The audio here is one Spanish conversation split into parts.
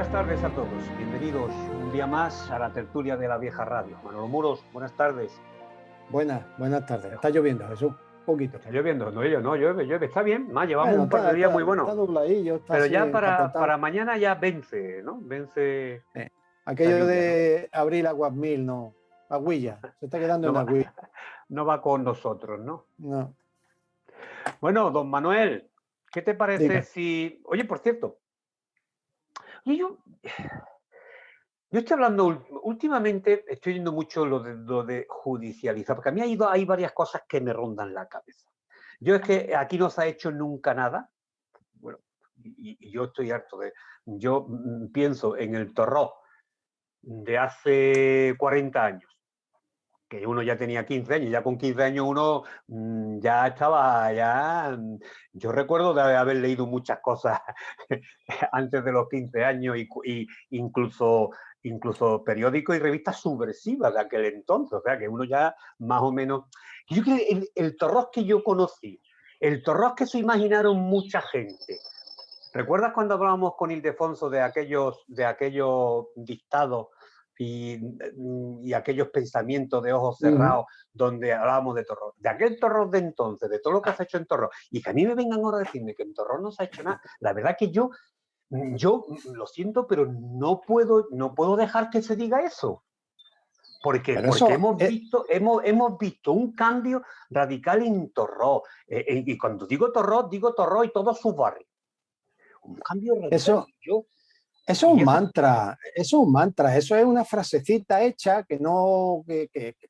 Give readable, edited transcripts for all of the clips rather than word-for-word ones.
Buenas tardes a todos. Bienvenidos un día más a la tertulia de la vieja radio. Manolo Muros, buenas tardes. Buenas tardes. Está lloviendo, Jesús. Un poquito. Está lloviendo, no llueve. Está bien, más llevamos Bueno, un par de días muy está buenos. dobladillo, está Pero así ya encapotado. para mañana ya vence, ¿no? Vence. Aquello lluvia, de abril aguas mil, no. Aguilla. Se está quedando en aguilla. No va con nosotros, ¿no? No. Bueno, don Manuel, ¿qué te parece Dime. si... Oye, por cierto, yo estoy hablando, últimamente estoy viendo mucho lo de judicializar, porque a mí hay varias cosas que me rondan la cabeza. Yo es que aquí no se ha hecho nunca nada, bueno, y yo estoy harto de... Yo pienso en el Torró de hace 40 años, que uno ya tenía 15 años, ya con 15 años uno ya estaba, yo recuerdo de haber leído muchas cosas antes de los 15 años y incluso periódicos y revistas subversivas de aquel entonces, o sea que uno ya más o menos... Yo creo que el Torrós que yo conocí, el Torrós que se imaginaron mucha gente. ¿Recuerdas cuando hablábamos con Ildefonso de aquellos dictados y aquellos pensamientos de ojos cerrados donde hablábamos de Torrós? De aquel Torrós de entonces, de todo lo que se ha hecho en Torrós, y que a mí me vengan ahora a decirme que en Torrós no se ha hecho nada, la verdad que yo lo siento, pero no puedo dejar que se diga eso. Porque hemos visto un cambio radical en Torrós. Y cuando digo Torrós y todos sus barrios. Un cambio radical. Eso es un mantra, eso es una frasecita hecha que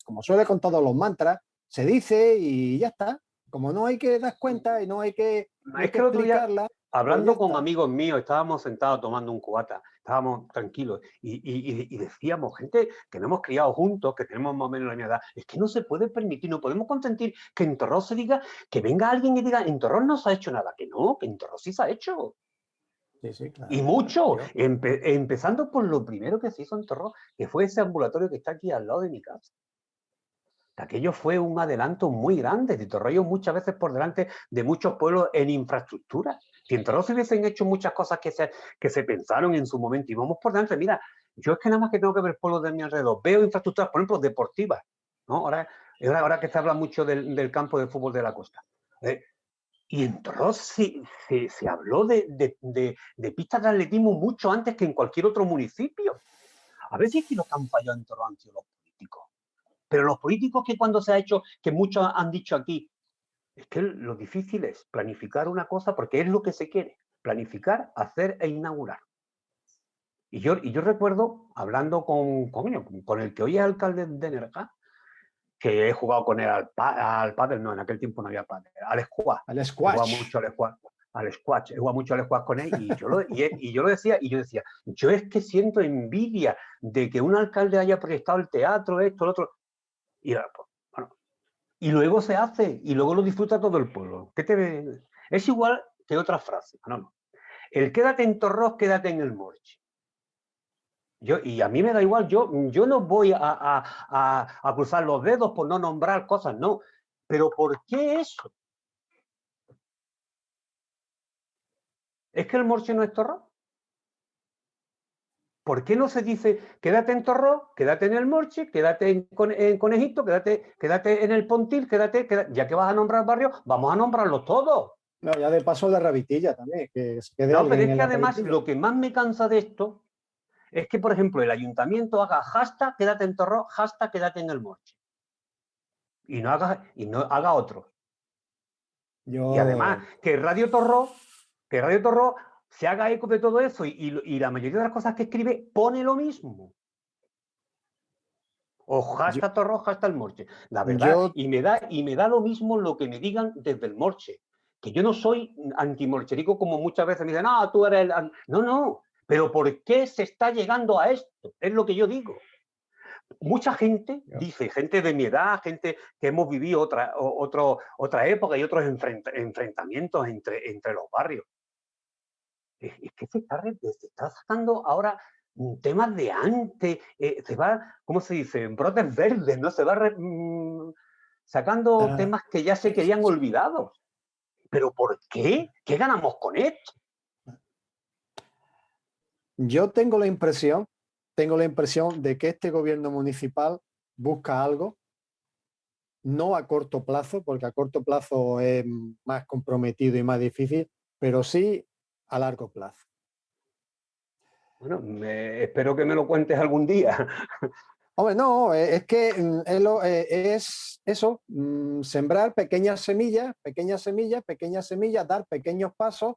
como suele con todos los mantras, se dice y ya está. Como no hay que dar cuenta y no hay que explicarla. Hablando con amigos míos, estábamos sentados tomando un cubata, estábamos tranquilos y decíamos, gente que nos hemos criado juntos, que tenemos más o menos la misma edad, es que no se puede permitir, no podemos consentir que en Torrós se diga, que venga alguien y diga, en Torrós no se ha hecho nada, que no, que en Torrós sí se ha hecho. Sí, claro, y mucho, empezando por lo primero que se hizo en Torrós, que fue ese ambulatorio que está aquí al lado de mi casa. Aquello fue un adelanto muy grande. De Torrellos muchas veces por delante de muchos pueblos en infraestructura. Si en Torrellos se hubiesen hecho muchas cosas que se pensaron en su momento y vamos por delante, mira, yo es que nada más que tengo que ver pueblos de mi alrededor, veo infraestructuras, por ejemplo, deportivas, ¿no? Ahora que se habla mucho del campo de fútbol de la costa. Y en Torrós se habló de pistas de atletismo mucho antes que en cualquier otro municipio. A ver si es que los que han fallado en Torrós han sido los políticos. Pero los políticos que cuando se ha hecho, que muchos han dicho aquí, es que lo difícil es planificar una cosa porque es lo que se quiere, planificar, hacer e inaugurar. Y yo recuerdo, hablando con el que hoy es alcalde de Nerja, que he jugado con él al pádel, no, en aquel tiempo no había pádel, al squash. Al squash. He jugado mucho al squash, he jugado mucho al squash con él y yo lo decía, yo es que siento envidia de que un alcalde haya proyectado el teatro, esto, lo otro. Y luego se hace, y luego lo disfruta todo el pueblo. Es igual que otra frase. No. El quédate en Torrós, quédate en el Morche. Y a mí me da igual, yo no voy a cruzar los dedos por no nombrar cosas, no. Pero ¿por qué eso? ¿Es que el Morche no es Torrós? ¿Por qué no se dice quédate en Torrós, quédate en el Morche, quédate en Conejito, quédate en el Pontil, ya que vas a nombrar barrios, vamos a nombrarlos todos? No, ya de paso la Rabitilla también, que se quede No, pero es en que la además Rabitilla. lo que más me cansa de esto es que, por ejemplo, el ayuntamiento haga hashtag quédate en Torrós, hashtag quédate en el Morche. Y no haga otro. Y además, que Radio Torrós se haga eco de todo eso y la mayoría de las cosas que escribe pone lo mismo. O hashtag Torrós, hashtag el Morche. La verdad, y me da lo mismo lo que me digan desde el Morche. Que yo no soy antimorcherico como muchas veces me dicen, no, tú eres el... No. Pero ¿por qué se está llegando a esto? Es lo que yo digo. Mucha gente dice, gente de mi edad, gente que hemos vivido otra época y otros enfrentamientos entre los barrios. Es que se está sacando ahora temas de antes, se va, ¿cómo se dice? Brotes verdes, ¿no? Se va sacando temas que ya se querían olvidados. ¿Pero por qué? ¿Qué ganamos con esto? Yo tengo la impresión de que este gobierno municipal busca algo, no a corto plazo, porque a corto plazo es más comprometido y más difícil, pero sí a largo plazo. Bueno, espero que me lo cuentes algún día. Hombre, no, es que es eso, sembrar pequeñas semillas, pequeñas semillas, pequeñas semillas, dar pequeños pasos,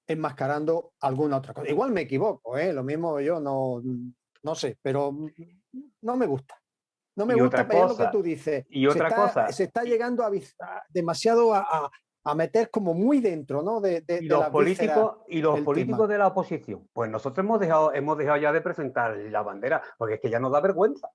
enmascarando alguna otra cosa. Igual me equivoco, lo mismo yo no sé, pero no me gusta. No me Y gusta, otra pero es lo que tú cosa, dices. y otra cosa, Se está llegando demasiado a meter como muy dentro, ¿no? De las vísceras y los el tema. políticos de la oposición, pues nosotros hemos dejado ya de presentar la bandera, porque es que ya nos da vergüenza.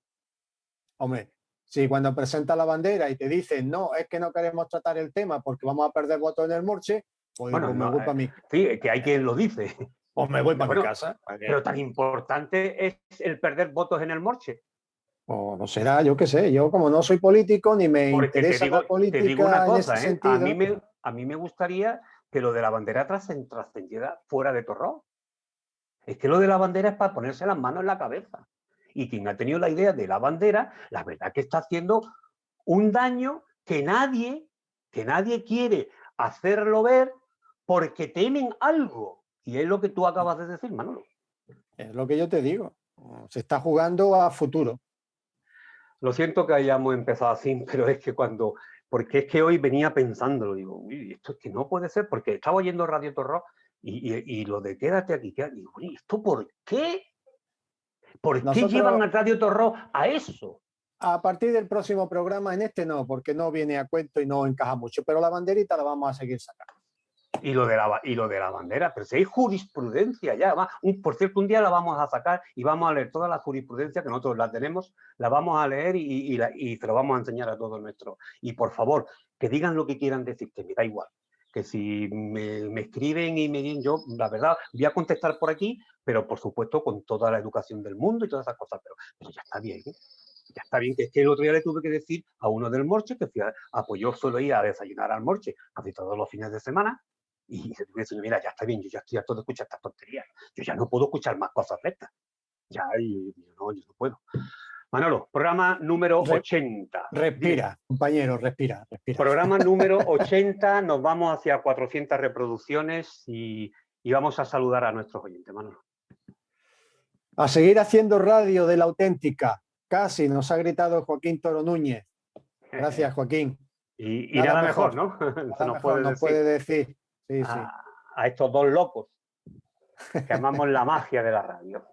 Hombre, si cuando presenta la bandera y te dicen, no, es que no queremos tratar el tema porque vamos a perder votos en el Morche, pues, Bueno, pues me no, voy para mi, sí, que hay quien lo dice. pues me voy para mi Bueno, casa. pero tan importante es el perder votos en el Morche. O no será, yo qué sé, yo como no soy político ni me Porque interesa la te digo una política en ese cosa, ¿eh? sentido. A mí me gustaría que lo de la bandera trascendiera fuera de Torró. Es que lo de la bandera es para ponerse las manos en la cabeza. Y quien ha tenido la idea de la bandera, la verdad que está haciendo un daño que nadie quiere hacerlo ver porque temen algo. Y es lo que tú acabas de decir, Manolo. Es lo que yo te digo. Se está jugando a futuro. Lo siento que hayamos empezado así, pero es que porque es que hoy venía pensándolo, digo, uy, esto es que no puede ser, porque estaba oyendo Radio Torró y lo de quédate aquí, digo, uy, ¿esto por qué? ¿Por qué Nosotros, llevan a Radio Torró a eso? a partir del próximo programa, en este no, porque no viene a cuento y no encaja mucho, pero la banderita la vamos a seguir sacando. Y lo de la bandera, pero si hay jurisprudencia ya, por cierto, un día la vamos a sacar y vamos a leer toda la jurisprudencia, que nosotros la tenemos, la vamos a leer y se lo vamos a enseñar a todos nuestros. Y por favor, que digan lo que quieran decir, que me da igual. Que si me escriben y me dicen, yo, la verdad, voy a contestar por aquí, pero por supuesto con toda la educación del mundo y todas esas cosas, pero ya está bien, ¿eh? Ya está bien, que es que el otro día le tuve que decir a uno del Morche, que pues yo suelo ir a desayunar al Morche casi todos los fines de semana, y se tuve que decir, mira, ya está bien, yo ya estoy harto de escuchar estas tonterías, yo ya no puedo escuchar más cosas de estas, ya, yo no puedo. Manolo, programa número 80. Dime. Respira, compañero, respira, respira. Programa número 80, nos vamos hacia 400 reproducciones y vamos a saludar a nuestros oyentes, Manolo. A seguir haciendo radio de la auténtica. Casi nos ha gritado Joaquín Toro Núñez. Gracias, Joaquín. Y Nada nada mejor, mejor, ¿no? Se nada nos mejor puede nos decir puede decir. Sí, sí. a estos dos locos que amamos la magia de la radio.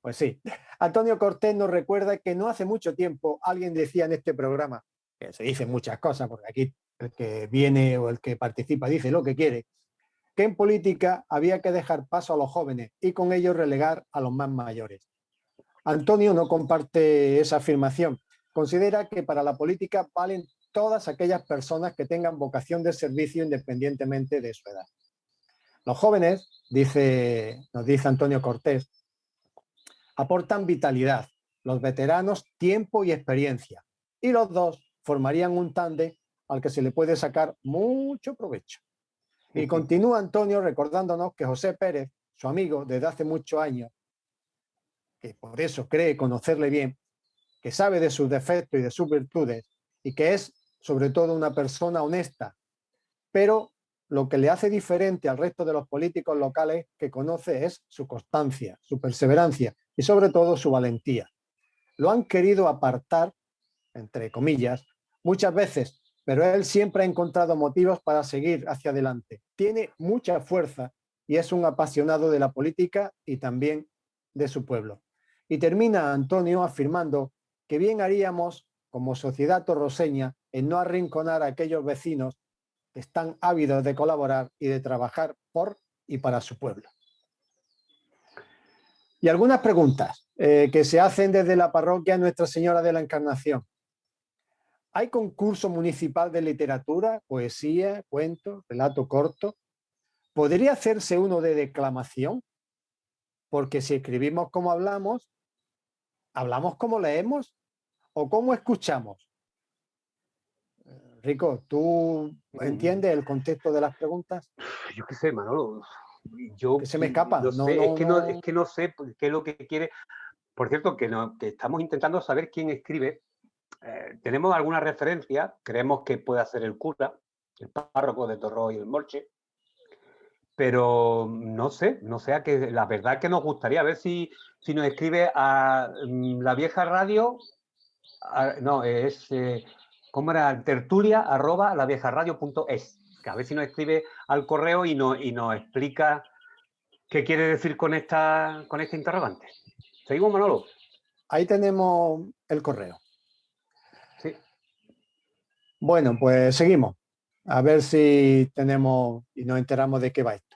Pues sí. Antonio Cortés nos recuerda que no hace mucho tiempo alguien decía en este programa, que se dicen muchas cosas, porque aquí el que viene o el que participa dice lo que quiere, que en política había que dejar paso a los jóvenes y con ello relegar a los más mayores. Antonio no comparte esa afirmación. Considera que para la política valen todas aquellas personas que tengan vocación de servicio independientemente de su edad. Los jóvenes, nos dice Antonio Cortés, aportan vitalidad, los veteranos tiempo y experiencia, y los dos formarían un tándem al que se le puede sacar mucho provecho. Y continúa Antonio recordándonos que José Pérez, su amigo desde hace muchos años, que por eso cree conocerle bien, que sabe de sus defectos y de sus virtudes, y que es sobre todo una persona honesta, pero lo que le hace diferente al resto de los políticos locales que conoce es su constancia, su perseverancia y sobre todo su valentía. Lo han querido apartar, entre comillas, muchas veces, pero él siempre ha encontrado motivos para seguir hacia adelante. Tiene mucha fuerza y es un apasionado de la política y también de su pueblo. Y termina Antonio afirmando que bien haríamos como sociedad torroseña en no arrinconar a aquellos vecinos que están ávidos de colaborar y de trabajar por y para su pueblo. Y algunas preguntas que se hacen desde la parroquia Nuestra Señora de la Encarnación. ¿Hay concurso municipal de literatura, poesía, cuento, relato corto? ¿Podría hacerse uno de declamación? Porque si escribimos como hablamos, ¿hablamos como leemos o cómo escuchamos? Rico, ¿tú entiendes el contexto de las preguntas? Yo qué sé, Manolo. yo que se me escapa. no No, sé, no, no. es que no sé qué es lo que quiere. Por cierto, que estamos intentando saber quién escribe. Tenemos alguna referencia, creemos que puede hacer el cura, el párroco de Torró y el Morche, pero no sé, la verdad que nos gustaría ver si nos escribe a la vieja radio, no, ¿cómo era? Tertulia @ laviejaradio.es, que a ver si nos escribe al correo y nos explica qué quiere decir con esta interrogante. ¿Seguimos, Manolo? Ahí tenemos el correo. Sí. Bueno, pues seguimos. A ver si tenemos y nos enteramos de qué va esto.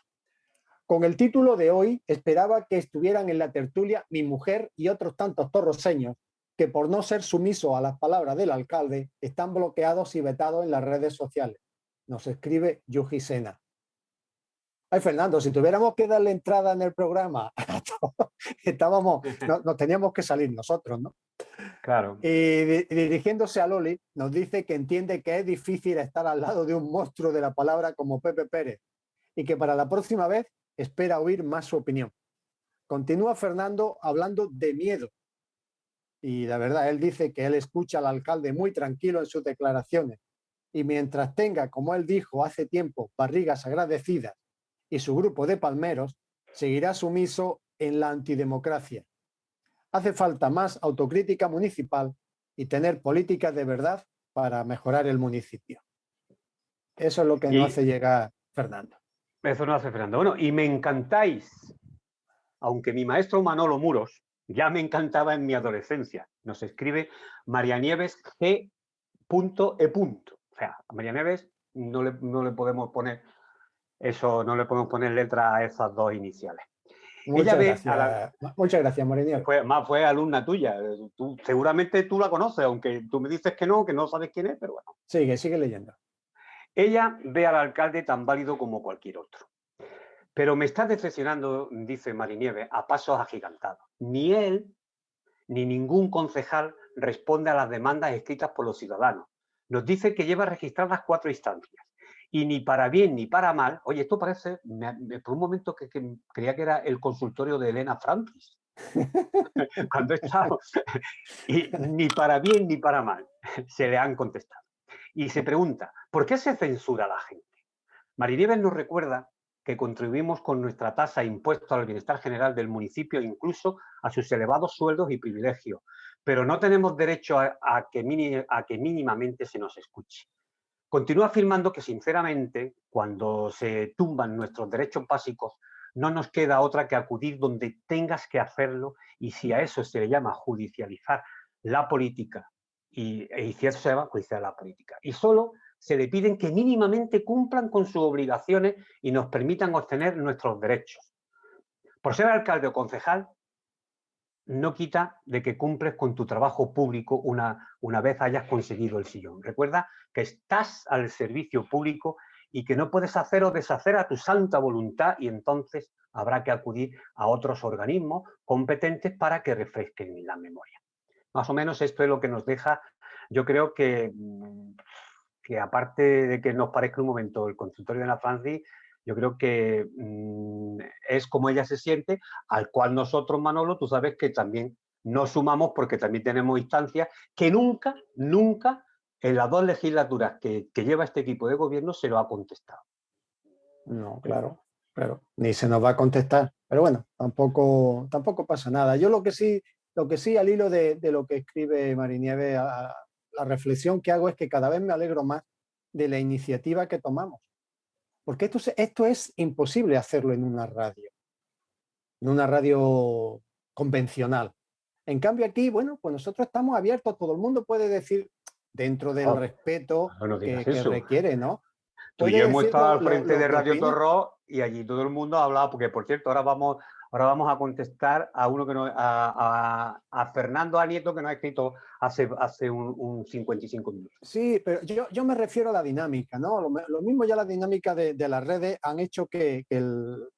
Con el título de hoy, esperaba que estuvieran en la tertulia mi mujer y otros tantos torroseños que, por no ser sumisos a las palabras del alcalde, están bloqueados y vetados en las redes sociales. Nos escribe Yuji Sena. Ay, Fernando, si tuviéramos que darle entrada en el programa, nos teníamos que salir nosotros, ¿no? Claro. Y dirigiéndose a Loli, nos dice que entiende que es difícil estar al lado de un monstruo de la palabra como Pepe Pérez y que para la próxima vez espera oír más su opinión. Continúa Fernando hablando de miedo. Y la verdad, él dice que él escucha al alcalde muy tranquilo en sus declaraciones. Y mientras tenga, como él dijo hace tiempo, barrigas agradecidas y su grupo de palmeros, seguirá sumiso en la antidemocracia. Hace falta más autocrítica municipal y tener políticas de verdad para mejorar el municipio. Eso es lo que nos hace llegar Fernando. Eso nos hace Fernando. Bueno, y me encantáis, aunque mi maestro Manolo Muros ya me encantaba en mi adolescencia. Nos escribe María Nieves G. E. O sea, a María Nieves no le podemos poner eso, no le podemos poner letra a esas dos iniciales. Muchas gracias, María Nieves. Fue alumna tuya. Seguramente tú la conoces, aunque tú me dices que no sabes quién es, pero bueno. Sigue leyendo. Ella ve al alcalde tan válido como cualquier otro. Pero me está decepcionando, dice Marinieves, a pasos agigantados. Ni él ni ningún concejal responde a las demandas escritas por los ciudadanos. Nos dice que lleva registradas 4 instancias. Y ni para bien ni para mal, oye, esto parece, por un momento que creía que era el consultorio de Elena Francis, cuando he estado, y ni para bien ni para mal se le han contestado. Y se pregunta, ¿por qué se censura a la gente? Marinieves nos recuerda que contribuimos con nuestra tasa impuesto al bienestar general del municipio, incluso a sus elevados sueldos y privilegios, pero no tenemos derecho a que mínimamente se nos escuche. Continúa afirmando que, sinceramente, cuando se tumban nuestros derechos básicos, no nos queda otra que acudir donde tengas que hacerlo, y si a eso se le llama judicializar la política, y si a eso se llama judicializar la política, y solo se le piden que mínimamente cumplan con sus obligaciones y nos permitan obtener nuestros derechos. Por ser alcalde o concejal, no quita de que cumples con tu trabajo público una vez hayas conseguido el sillón. Recuerda que estás al servicio público y que no puedes hacer o deshacer a tu santa voluntad, y entonces habrá que acudir a otros organismos competentes para que refresquen la memoria. Más o menos esto es lo que nos deja. Yo creo que aparte de que nos parezca un momento el consultorio de la Francis, yo creo que es como ella se siente, al cual nosotros, Manolo, tú sabes que también nos sumamos porque también tenemos instancias que nunca en las 2 legislaturas que lleva este equipo de gobierno se lo ha contestado. No, claro. Ni se nos va a contestar. Pero bueno, tampoco pasa nada. Yo lo que sí, al hilo de lo que escribe Marinieves, la reflexión que hago es que cada vez me alegro más de la iniciativa que tomamos. Porque esto es imposible hacerlo en una radio convencional. En cambio aquí, bueno, pues nosotros estamos abiertos, todo el mundo puede decir, dentro del respeto que requiere, ¿no? Tú y yo hemos estado al frente de Radio Torró y allí todo el mundo ha hablado, porque por cierto, ahora vamos a contestar a uno a Fernando Anieto, que nos ha escrito hace un 55 minutos. Sí, pero yo me refiero a la dinámica, ¿no? Lo mismo ya la dinámica de las redes han hecho que el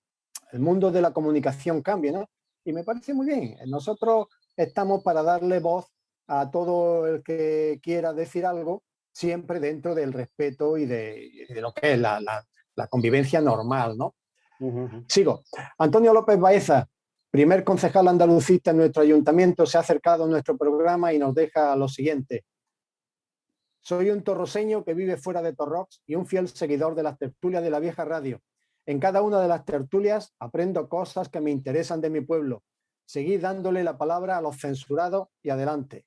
mundo de la comunicación cambie, ¿no? Y me parece muy bien. Nosotros estamos para darle voz a todo el que quiera decir algo, siempre dentro del respeto y de lo que es la convivencia normal, ¿no? Sigo. Antonio López Baeza, primer concejal andalucista en nuestro ayuntamiento, se ha acercado a nuestro programa y nos deja lo siguiente. Soy un torroseño que vive fuera de Torrox y un fiel seguidor de las tertulias de la vieja radio. En cada una de las tertulias aprendo cosas que me interesan de mi pueblo. Seguid dándole la palabra a los censurados y adelante.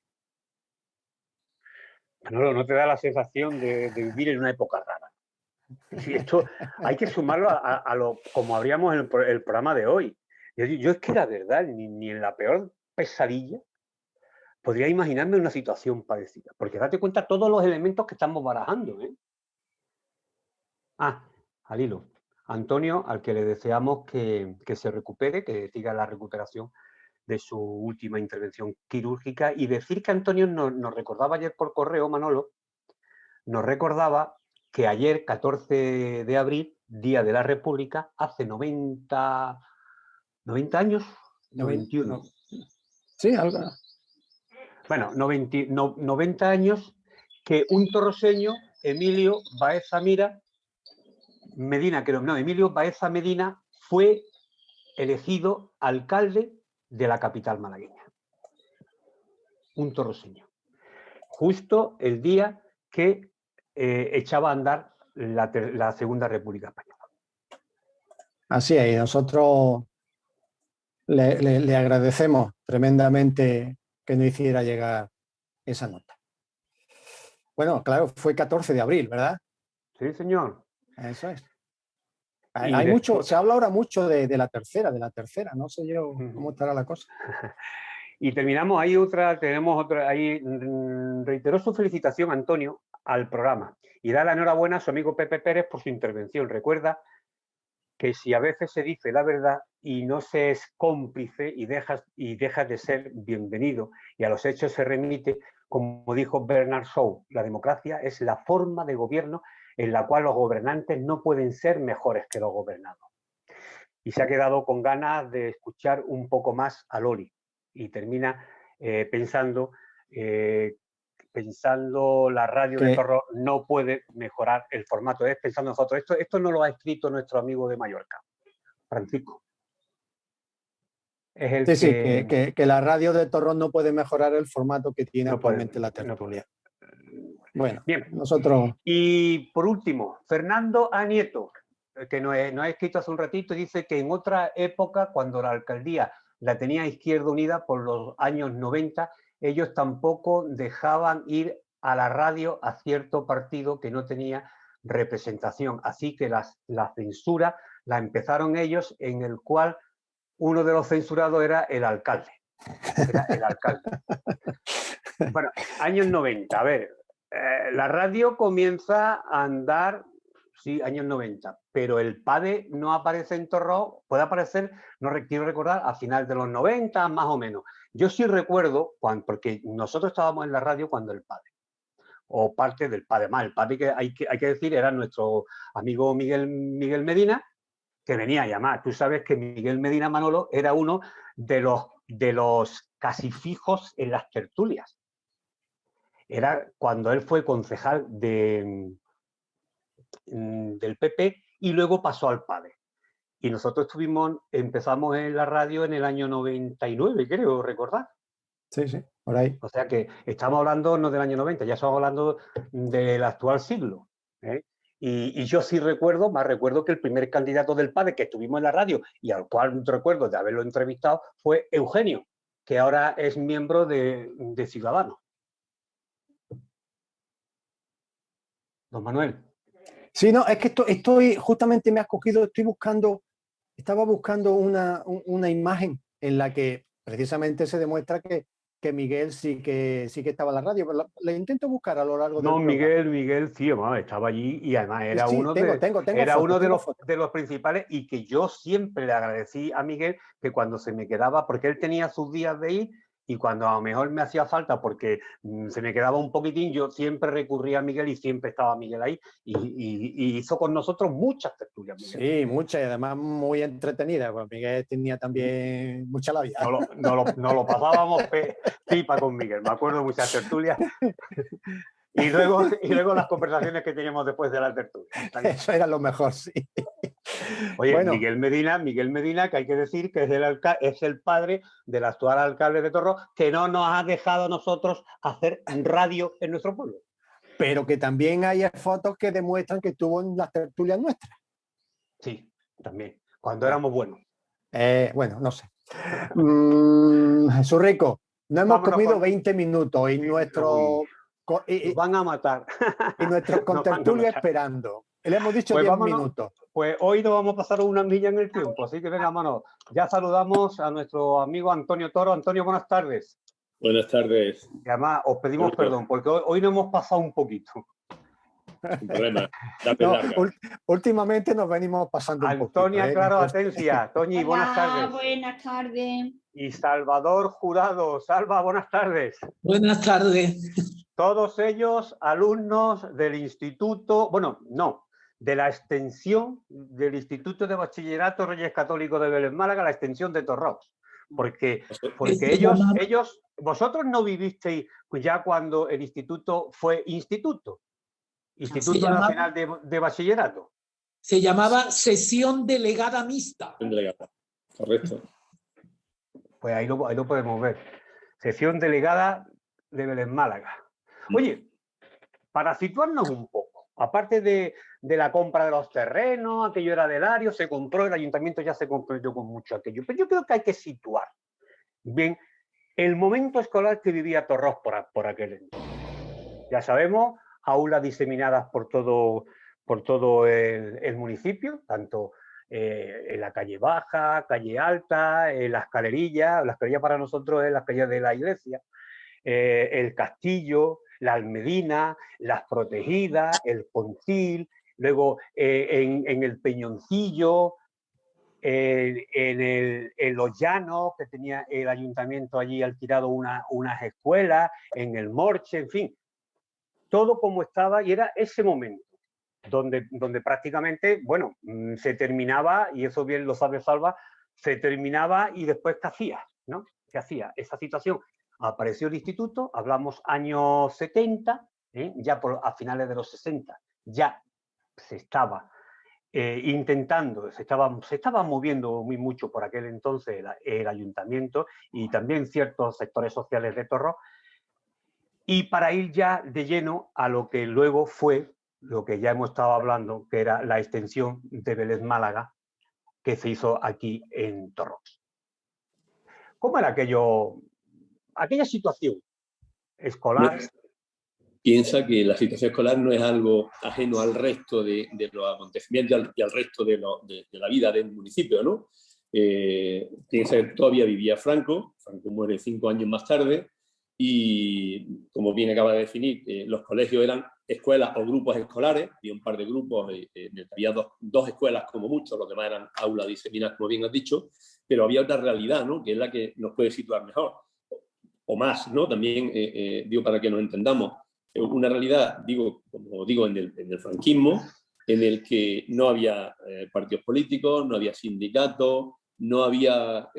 Manolo, ¿no te da la sensación de vivir en una época rara? Sí, esto hay que sumarlo a lo como abríamos el programa de hoy. Yo es que la verdad, ni en la peor pesadilla podría imaginarme una situación parecida. Porque date cuenta todos los elementos que estamos barajando, ¿eh? Al hilo. Antonio, al que le deseamos que se recupere, que siga la recuperación de su última intervención quirúrgica, y decir que Antonio nos recordaba ayer por correo, Manolo, nos recordaba que ayer, 14 de abril, Día de la República, hace 90 años, 91. Sí, algo. Bueno, 90 años que un torroseño, Emilio Baeza Medina, fue elegido alcalde de la capital malagueña. Un torroseño. Justo el día que echaba a andar la Segunda República Española. Así es, y nosotros le agradecemos tremendamente que nos hiciera llegar esa nota. Bueno, claro, fue 14 de abril, ¿verdad? Sí, señor. Eso es. Hay mucho, se habla ahora mucho de la tercera, no sé yo cómo estará la cosa. Y terminamos, tenemos otra, ahí reiteró su felicitación, Antonio, al programa y da la enhorabuena a su amigo Pepe Pérez por su intervención. Recuerda que si a veces se dice la verdad y no se es cómplice y dejas de ser bienvenido y a los hechos se remite, como dijo Bernard Shaw, la democracia es la forma de gobierno en la cual los gobernantes no pueden ser mejores que los gobernados. Y se ha quedado con ganas de escuchar un poco más a Loli y termina pensando la radio de Torrox no puede mejorar el formato. Es pensando nosotros. Esto no lo ha escrito nuestro amigo de Mallorca, Francisco. Es el que la radio de Torrox no puede mejorar el formato que tiene actualmente la tertulia. Bueno, bien. Nosotros... Y por último, Fernando A. Nieto, que nos ha escrito hace un ratito, dice que en otra época, cuando la alcaldía la tenía Izquierda Unida por los años 90, ellos tampoco dejaban ir a la radio a cierto partido que no tenía representación. Así que la censura la empezaron ellos, en el cual uno de los censurados era el alcalde. Bueno, años 90, a ver, la radio comienza a andar, sí, años 90, pero el PADE no aparece en Torrox, puede aparecer, no quiero recordar, a final de los 90, más o menos. Yo sí recuerdo, porque nosotros estábamos en la radio cuando el PADE, o parte del PADE más, el PADE que hay que decir era nuestro amigo Miguel Medina, que venía a llamar. Tú sabes que Miguel Medina, Manolo, era uno de los casi fijos en las tertulias. Era cuando él fue concejal del PP y luego pasó al PADE. Y nosotros empezamos en la radio en el año 99, creo recordar. Sí, sí, por ahí. O sea que estamos hablando no del año 90, ya estamos hablando del actual siglo, ¿eh? Y yo sí recuerdo que el primer candidato del PADE que estuvimos en la radio y al cual recuerdo de haberlo entrevistado fue Eugenio, que ahora es miembro de Ciudadanos. Don Manuel. Sí, no, es que justamente me has cogido, estaba buscando una imagen en la que precisamente se demuestra que Miguel sí que estaba en la radio, pero le intento buscar a lo largo del programa. Miguel sí, estaba allí y además era sí, uno de los principales, y que yo siempre le agradecí a Miguel que cuando se me quedaba, porque él tenía sus días de ir, y cuando a lo mejor me hacía falta porque se me quedaba un poquitín, yo siempre recurría a Miguel y siempre estaba Miguel ahí y hizo con nosotros muchas tertulias. Miguel. Sí, muchas, y además muy entretenidas. Pues Miguel tenía también mucha labia. No lo pasábamos pipa con Miguel, me acuerdo de muchas tertulias. Y luego las conversaciones que teníamos después de la tertulia. Eso era lo mejor, sí. Oye, Bueno, Miguel Medina, que hay que decir que es el padre del actual alcalde de Torró, que no nos ha dejado a nosotros hacer radio en nuestro pueblo. pero que también hay fotos que demuestran que estuvo en las tertulias nuestras. Sí, también, cuando éramos buenos. Bueno, no sé. Jesús Rico, no hemos Vámonos comido con... 20 minutos y Uy, nos van a matar. nuestros Nos van a contertulios matar. esperando. Le hemos dicho Pues 10 vámonos. minutos. Pues hoy nos vamos a pasar una milla en el tiempo, así que venga, vámonos. Ya saludamos a nuestro amigo Antonio Toro. Antonio, buenas tardes. Buenas tardes. Y además, os pedimos perdón, porque hoy nos hemos pasado un poquito. Sin problema. No, últimamente nos venimos pasando un poquito. Antonia Claro Atencia. Toñi, Hola, buenas tardes. buenas tardes. Y Salvador Jurado. Salva, buenas tardes. Buenas tardes. Todos ellos alumnos del instituto, bueno, no, de la extensión del Instituto de Bachillerato Reyes Católicos de Vélez Málaga, la extensión de Torrox. Porque ellos, vosotros no vivisteis ya cuando el instituto fue instituto. Instituto Nacional de Bachillerato. Se llamaba Sesión Delegada Mixta. Delegada, correcto. Pues ahí lo podemos ver. Sesión Delegada de Vélez Málaga. Oye, para situarnos un poco, aparte de la compra de los terrenos, aquello era del área, se compró, el ayuntamiento ya se compró con mucho aquello, pero yo creo que hay que situar bien el momento escolar que vivía Torrós por aquel entonces. Ya sabemos, aulas diseminadas por todo el municipio, tanto en la calle Baja, calle Alta, en la escalerilla para nosotros es la escalerilla de la iglesia, el Castillo, la Almedina, las Protegidas, el Poncil, luego en el Peñoncillo, en Los Llanos, que tenía el ayuntamiento allí alquilado unas escuelas, en el Morche, en fin, todo como estaba, y era ese momento donde prácticamente, bueno, se terminaba, y eso bien lo sabe Salva, se terminaba y después ¿qué hacía? ¿No? ¿Qué hacía? Esa situación. Apareció el instituto, hablamos años 70, ya a finales de los 60, ya se estaba intentando, se estaba moviendo muy mucho por aquel entonces el ayuntamiento y también ciertos sectores sociales de Torró, y para ir ya de lleno a lo que luego fue, lo que ya hemos estado hablando, que era la extensión de Vélez Málaga, que se hizo aquí en Torró. ¿Cómo era aquella situación escolar? Piensa que la situación escolar no es algo ajeno al resto de los acontecimientos y al resto de la vida del municipio, ¿no? Piensa que todavía vivía Franco muere 5 años más tarde, y como bien acaba de definir, los colegios eran escuelas o grupos escolares, había un par de grupos, había dos escuelas como mucho, los demás eran aulas diseminadas, como bien has dicho, pero había otra realidad, ¿no? Que es la que nos puede situar mejor, o más, ¿no? También, digo, para que nos entendamos, una realidad, como digo, en el franquismo, en el que no había partidos políticos, no había sindicatos, no había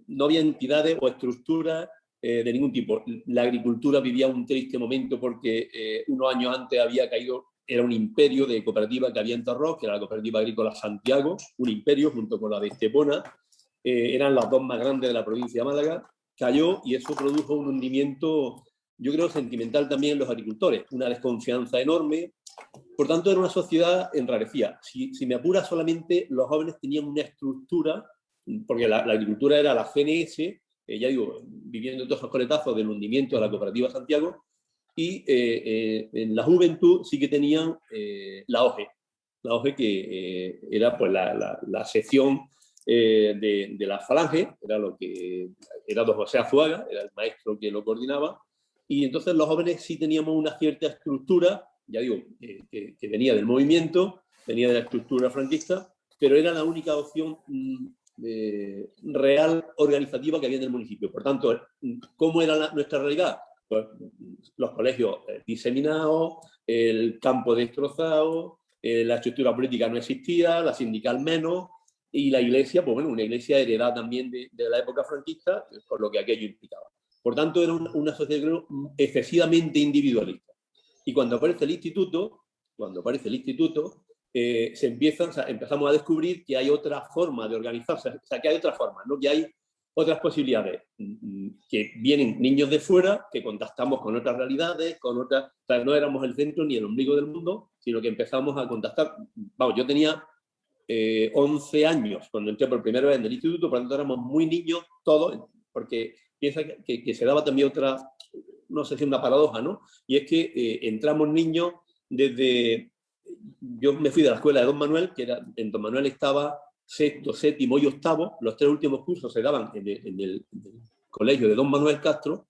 entidades o estructuras de ningún tipo. La agricultura vivía un triste momento porque unos años antes había caído, era un imperio de cooperativa que había en Torrós, que era la Cooperativa Agrícola Santiago, un imperio junto con la de Estepona, eran las dos más grandes de la provincia de Málaga, cayó y eso produjo un hundimiento, yo creo, sentimental también en los agricultores, una desconfianza enorme. Por tanto, era una sociedad enrarecida. Si me apura, solamente los jóvenes tenían una estructura, porque la agricultura era la CNS, ya digo, viviendo todos esos coletazos del hundimiento de la Cooperativa Santiago, y en la juventud sí que tenían la OGE que era pues la sección de la Falange, era lo que era don José Azuaga, era el maestro que lo coordinaba, y entonces los jóvenes sí teníamos una cierta estructura, ya digo, que venía del movimiento, venía de la estructura franquista, pero era la única opción real organizativa que había en el municipio. Por tanto, ¿cómo era nuestra realidad? Pues, los colegios diseminados, el campo destrozado, la estructura política no existía, la sindical menos, y la iglesia, pues bueno, una iglesia heredada también de la época franquista, por lo que aquello implicaba. Por tanto, era una sociedad, creo, excesivamente individualista. Y cuando aparece el instituto, empezamos a descubrir que hay otra forma de organizarse, o sea, que hay otras formas, ¿no? Que hay otras posibilidades, que vienen niños de fuera, que contactamos con otras realidades, o sea, no éramos el centro ni el ombligo del mundo, sino que empezamos a contactar. Vamos, yo tenía 11 años cuando entré por primera vez en el instituto, por lo tanto éramos muy niños todos, porque piensa que se daba también otra, no sé si una paradoja, ¿no? Y es que entramos niños desde... Yo me fui de la escuela de Don Manuel, que era, en Don Manuel estaba sexto, séptimo y octavo, los 3 últimos cursos se daban en el colegio de Don Manuel Castro,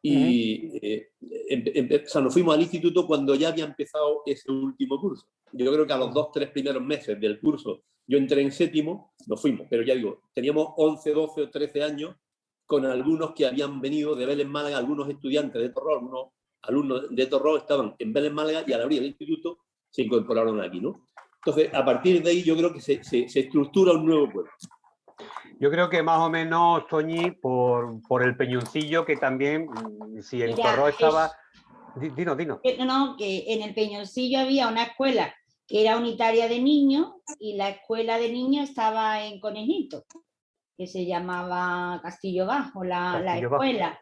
y o sea, nos fuimos al instituto cuando ya había empezado ese último curso. Yo creo que a los 2 o 3 primeros meses del curso, yo entré en séptimo, nos fuimos, pero ya digo, teníamos 11, 12 o 13 años, con algunos que habían venido de Vélez Málaga, algunos estudiantes de Torró, algunos alumnos de Torró estaban en Vélez Málaga y al abrir el instituto se incorporaron aquí, ¿no? Entonces, a partir de ahí yo creo que se estructura un nuevo pueblo. Yo creo que más o menos, Toñi, por el Peñoncillo, que también, si en Torró estaba... Dino. No, que en el Peñoncillo había una escuela que era unitaria de niños y la escuela de niños estaba en Conejito, que se llamaba Castillo Bajo, la escuela,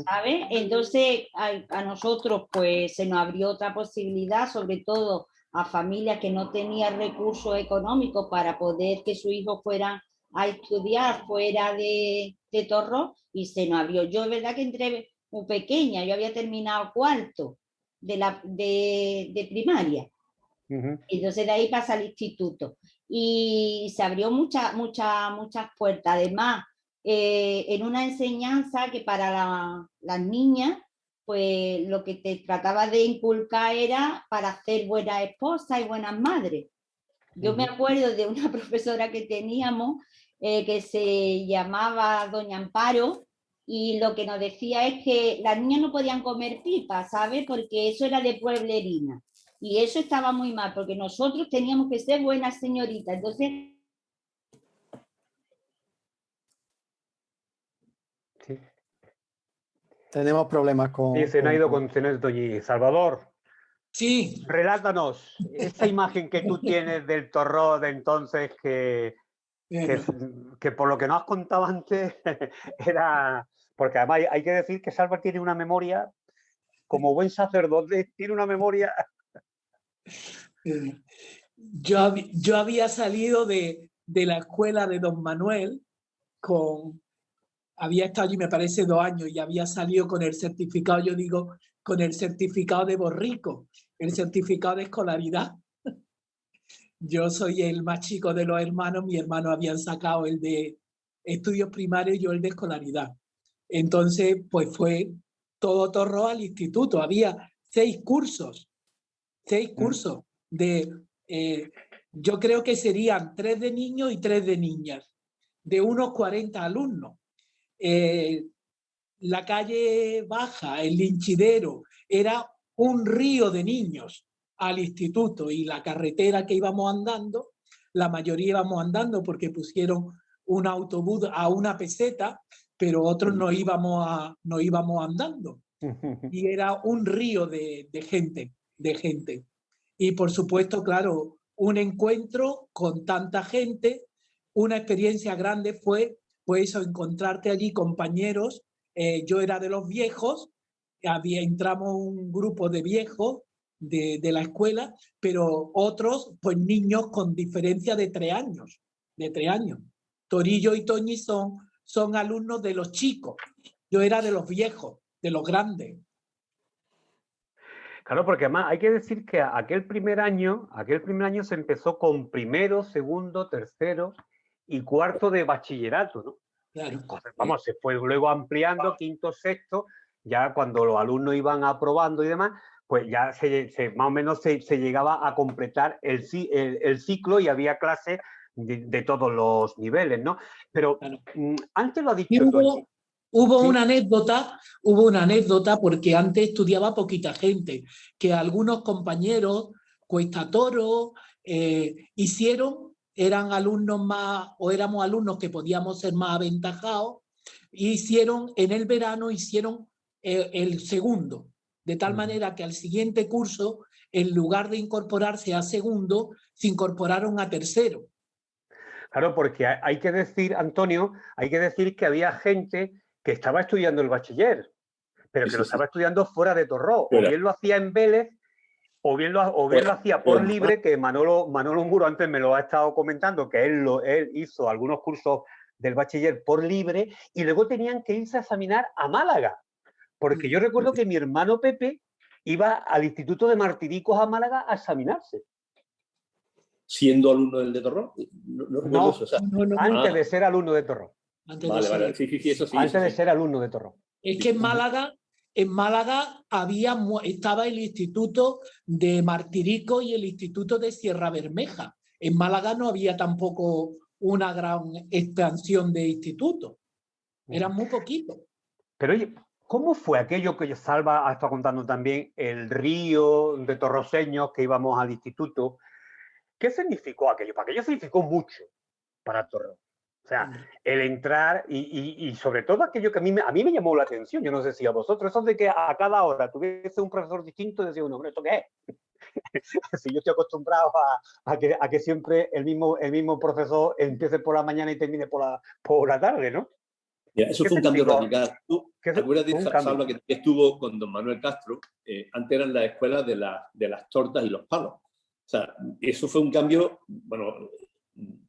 ¿sabes? Entonces a nosotros pues se nos abrió otra posibilidad, sobre todo a familias que no tenían recursos económicos para poder que sus hijos fueran a estudiar fuera de Torró, y se nos abrió. Yo es verdad que entré muy pequeña, yo había terminado cuarto de primaria. Entonces de ahí pasa al instituto y se abrió muchas puertas. Además, en una enseñanza que para las niñas, pues lo que te trataba de inculcar era para ser buenas esposas y buenas madres. Yo me acuerdo de una profesora que teníamos que se llamaba Doña Amparo, y lo que nos decía es que las niñas no podían comer pipa, ¿sabes? Porque eso era de pueblerina. Y eso estaba muy mal, porque nosotros teníamos que ser buenas señoritas. Entonces... Sí. Tenemos problemas con... Sí, se me ha ido con Toñi. Salvador. Sí. Relátanos esa imagen que tú tienes del Torró de entonces, que por lo que nos has contado antes era... Porque además hay que decir que Salva tiene una memoria, como buen sacerdote, tiene una memoria... Yo había salido de la escuela de Don Manuel, había estado allí me parece 2 años y había salido con el certificado, yo digo, con el certificado de borrico, el certificado de escolaridad. Yo soy el más chico de los hermanos, mis hermanos habían sacado el de estudios primarios y yo el de escolaridad. Entonces, pues fue todo Torró al instituto. Había 6 cursos yo creo que serían 3 de niños y 3 de niñas, de unos 40 alumnos. La calle baja, el Linchidero, era un río de niños al instituto, y la carretera que íbamos andando, la mayoría íbamos andando porque pusieron un autobús a una peseta, pero otros no íbamos andando. Y era un río de gente. Y por supuesto, claro, un encuentro con tanta gente, una experiencia grande fue pues eso, encontrarte allí compañeros. Yo era de los viejos, entramos un grupo de viejos de la escuela, pero otros, pues niños con diferencia de 3 años. Torillo y Toñi son alumnos de los chicos. Yo era de los viejos, de los grandes. Claro, porque además hay que decir que aquel primer año se empezó con primero, segundo, tercero y cuarto de bachillerato, ¿no? Claro. Vamos, se fue luego ampliando, quinto, sexto, ya cuando los alumnos iban aprobando y demás, pues ya más o menos se llegaba a completar el ciclo y había clases de todos los niveles, ¿no? Pero claro. Antes lo ha dicho Toñi. Hubo una anécdota porque antes estudiaba poquita gente, que algunos compañeros, Cuesta Toro, eran alumnos más, o éramos alumnos que podíamos ser más aventajados, en el verano hicieron el segundo, de tal manera que al siguiente curso en lugar de incorporarse a segundo, se incorporaron a tercero. Claro, porque hay que decir, Antonio, hay que decir que había gente que estaba estudiando el bachiller, pero que Eso lo sí. estaba estudiando fuera de Torró. Fuera. O bien lo hacía en Vélez, o bien lo hacía por libre, que Manolo Muro antes me lo ha estado comentando, que él hizo algunos cursos del bachiller por libre, y luego tenían que irse a examinar a Málaga. Porque yo recuerdo que mi hermano Pepe iba al Instituto de Martiricos a Málaga a examinarse. Siendo alumno del de Torró. No recuerdo No, eso. O sea, antes de ser alumno de Torró. Antes vale, de ser- vale. Sí, eso sí. Antes eso de sí. ser alumno de Torró. Es que en Málaga estaba el Instituto de Martirico y el Instituto de Sierra Bermeja. En Málaga no había tampoco una gran expansión de institutos. Eran muy poquitos. Pero oye, ¿cómo fue aquello que Salva ha estado contando también, el río de torroseños que íbamos al instituto? ¿Qué significó aquello? Para aquello significó mucho para Torró. O sea, el entrar y sobre todo aquello que a mí me llamó la atención, yo no sé si a vosotros, eso de que a cada hora tuviese un profesor distinto y decía uno, ¿esto qué es? Si yo estoy acostumbrado a que siempre el mismo profesor empiece por la mañana y termine por la tarde, ¿no? Mira, eso ¿Qué fue un cambio significó? radical. ¿Tú acuérdate, Salva, que estuvo con don Manuel Castro? Antes eran las escuelas de las tortas y los palos. O sea, eso fue un cambio, bueno,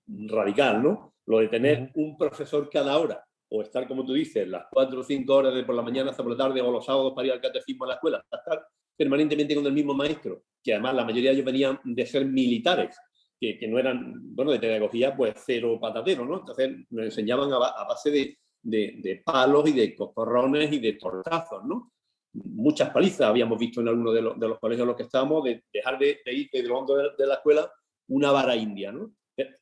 radical, ¿no? Lo de tener un profesor cada hora, o estar, como tú dices, las 4 o 5 horas de por la mañana hasta por la tarde, o los sábados para ir al catecismo a la escuela, estar permanentemente con el mismo maestro, que además la mayoría de ellos venían de ser militares, que no eran, bueno, de pedagogía, pues cero patatero, ¿no? Entonces nos enseñaban a base de palos y de coscorrones y de tortazos, ¿no? Muchas palizas habíamos visto en algunos de los colegios en los que estábamos, de dejar de ir de lo hondo de la escuela una vara india, ¿no?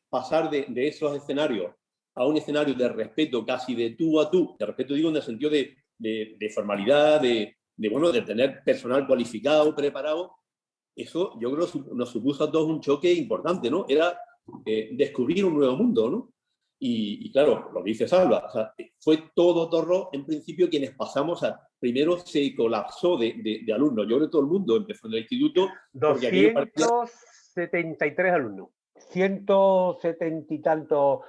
Pasar de esos escenarios a un escenario de respeto casi de tú a tú, de respeto digo en el sentido de formalidad, de tener personal cualificado, preparado, eso yo creo nos supuso a todos un choque importante, ¿no? Era descubrir un nuevo mundo, ¿no? Y claro, lo dice Salva, o sea, fue todo Torró en principio quienes pasamos primero se colapsó de alumnos. Yo creo que todo el mundo empezó en el instituto. 273 alumnos, 170 y tantos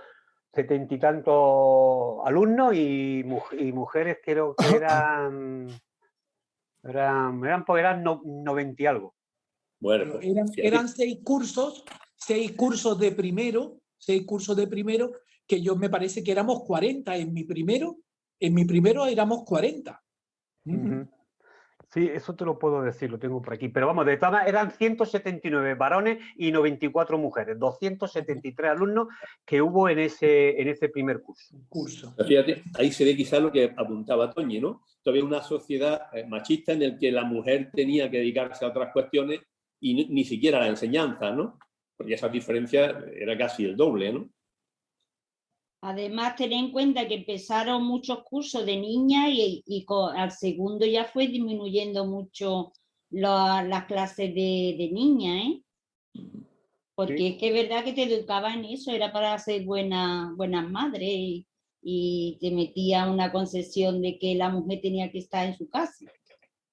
alumnos y mujeres creo que eran 90 y algo. Bueno, eran 6 cursos de primero, que yo me parece que éramos 40 en mi primero éramos 40. Sí, eso te lo puedo decir, lo tengo por aquí. Pero vamos, de todas eran 179 varones y 94 mujeres, 273 alumnos que hubo en ese primer curso. Fíjate, ahí se ve quizás lo que apuntaba Toñi, ¿no? Todavía una sociedad machista en la que la mujer tenía que dedicarse a otras cuestiones y ni siquiera a la enseñanza, ¿no? Porque esa diferencia era casi el doble, ¿no? Además, ten en cuenta que empezaron muchos cursos de niñas y al segundo ya fue disminuyendo mucho las clases de niñas, ¿eh? Porque sí. Es que es verdad que te educaban en eso, era para ser buenas madres y te metía una concesión de que la mujer tenía que estar en su casa.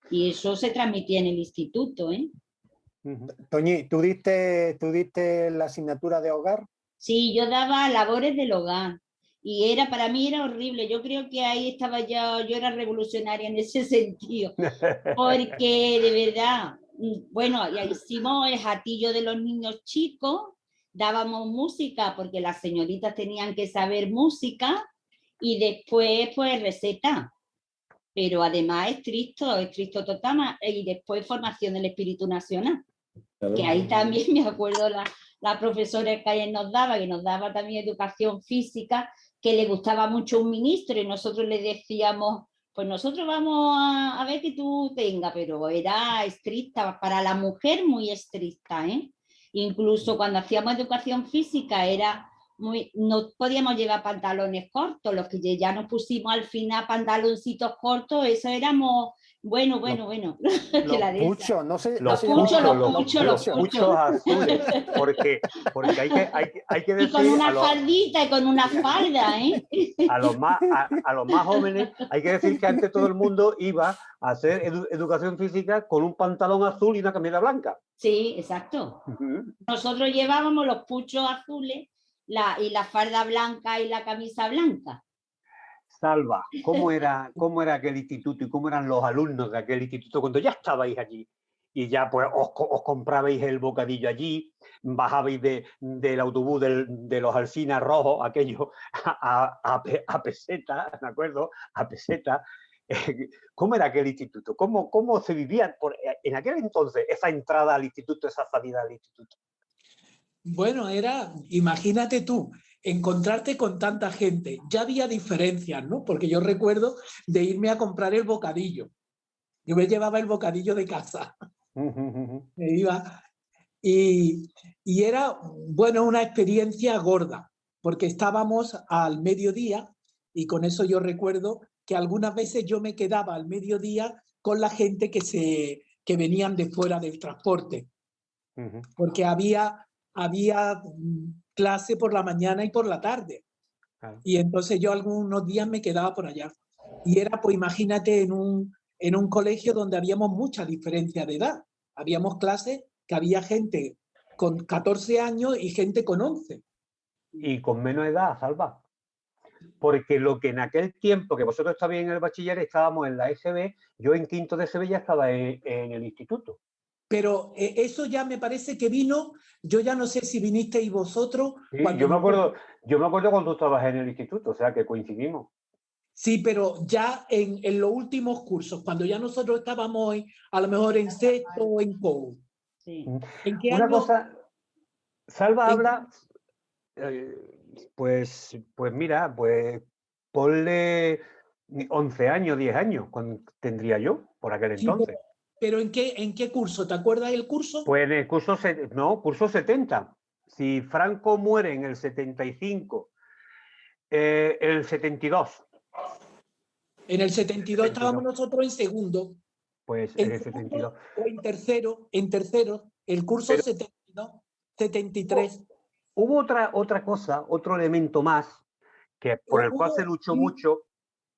Y eso se transmitía en el instituto, ¿eh? Toñi, ¿tú diste la asignatura de hogar? Sí, yo daba labores del hogar y para mí era horrible. Yo creo que ahí estaba yo era revolucionaria en ese sentido, porque de verdad, bueno, ya hicimos el jatillo de los niños chicos, dábamos música porque las señoritas tenían que saber música y después pues receta. Pero además estricto total, y después formación del espíritu nacional. Claro. Que ahí también me acuerdo la profesora que nos daba también educación física, que le gustaba mucho un ministro y nosotros le decíamos, pues nosotros vamos a ver que tú tengas, pero era estricta, para la mujer muy estricta, ¿eh? Incluso cuando hacíamos educación física no podíamos llevar pantalones cortos, los que ya nos pusimos al final pantaloncitos cortos, eso éramos Bueno. Que Los la de esa. puchos, no sé. Los no puchos, se llama- los puchos, puchos, los los puchos puchos. azules, porque hay que Y con decir una faldita y con una falda, ¿eh? a los más jóvenes, hay que decir que antes todo el mundo iba a hacer educación física con un pantalón azul y una camisa blanca. Sí, exacto. Nosotros llevábamos los puchos azules y la falda blanca y la camisa blanca. Salva, ¿cómo era aquel instituto y cómo eran los alumnos de aquel instituto cuando ya estabais allí? Y ya pues os comprabais el bocadillo allí, bajabais del autobús de los Alsinas rojos, aquello, a peseta, ¿de acuerdo? A peseta. ¿Cómo era aquel instituto? ¿Cómo se vivía en aquel entonces esa entrada al instituto, esa salida al instituto? Bueno, imagínate tú, encontrarte con tanta gente. Ya había diferencias, ¿no? Porque yo recuerdo de irme a comprar el bocadillo. Yo me llevaba el bocadillo de casa. Me iba y era, bueno, una experiencia gorda, porque estábamos al mediodía y con eso yo recuerdo que algunas veces yo me quedaba al mediodía con la gente que venían de fuera del transporte, porque había clase por la mañana y por la tarde. Claro. Y entonces yo algunos días me quedaba por allá. Y era, pues imagínate, en un colegio donde habíamos mucha diferencia de edad. Habíamos clases que había gente con 14 años y gente con 11. Y con menos edad, Salva. Porque lo que en aquel tiempo, que vosotros estabais en el bachiller, estábamos en la EGB, yo en quinto de EGB ya estaba en el instituto. Pero eso ya me parece que vino, yo ya no sé si vinisteis vosotros. Sí, cuando yo me acuerdo cuando tú estabas en el instituto, o sea que coincidimos. Sí, pero ya en los últimos cursos, cuando ya nosotros estábamos a lo mejor en sexto o en COU. Sí. ¿En qué Una año? cosa, Salva ¿En habla, pues mira, pues ponle 11 años, 10 años, cuando tendría yo, por aquel Sí, entonces. pero ¿en qué curso? ¿Te acuerdas del curso? Pues en el curso 70. Si Franco muere en el 75, el 72. En el 72 estábamos nosotros en segundo. Pues En en el segundo 72. o en tercero, el curso Pero 72, 73. hubo otra cosa, otro elemento más, que por el cual se luchó mucho.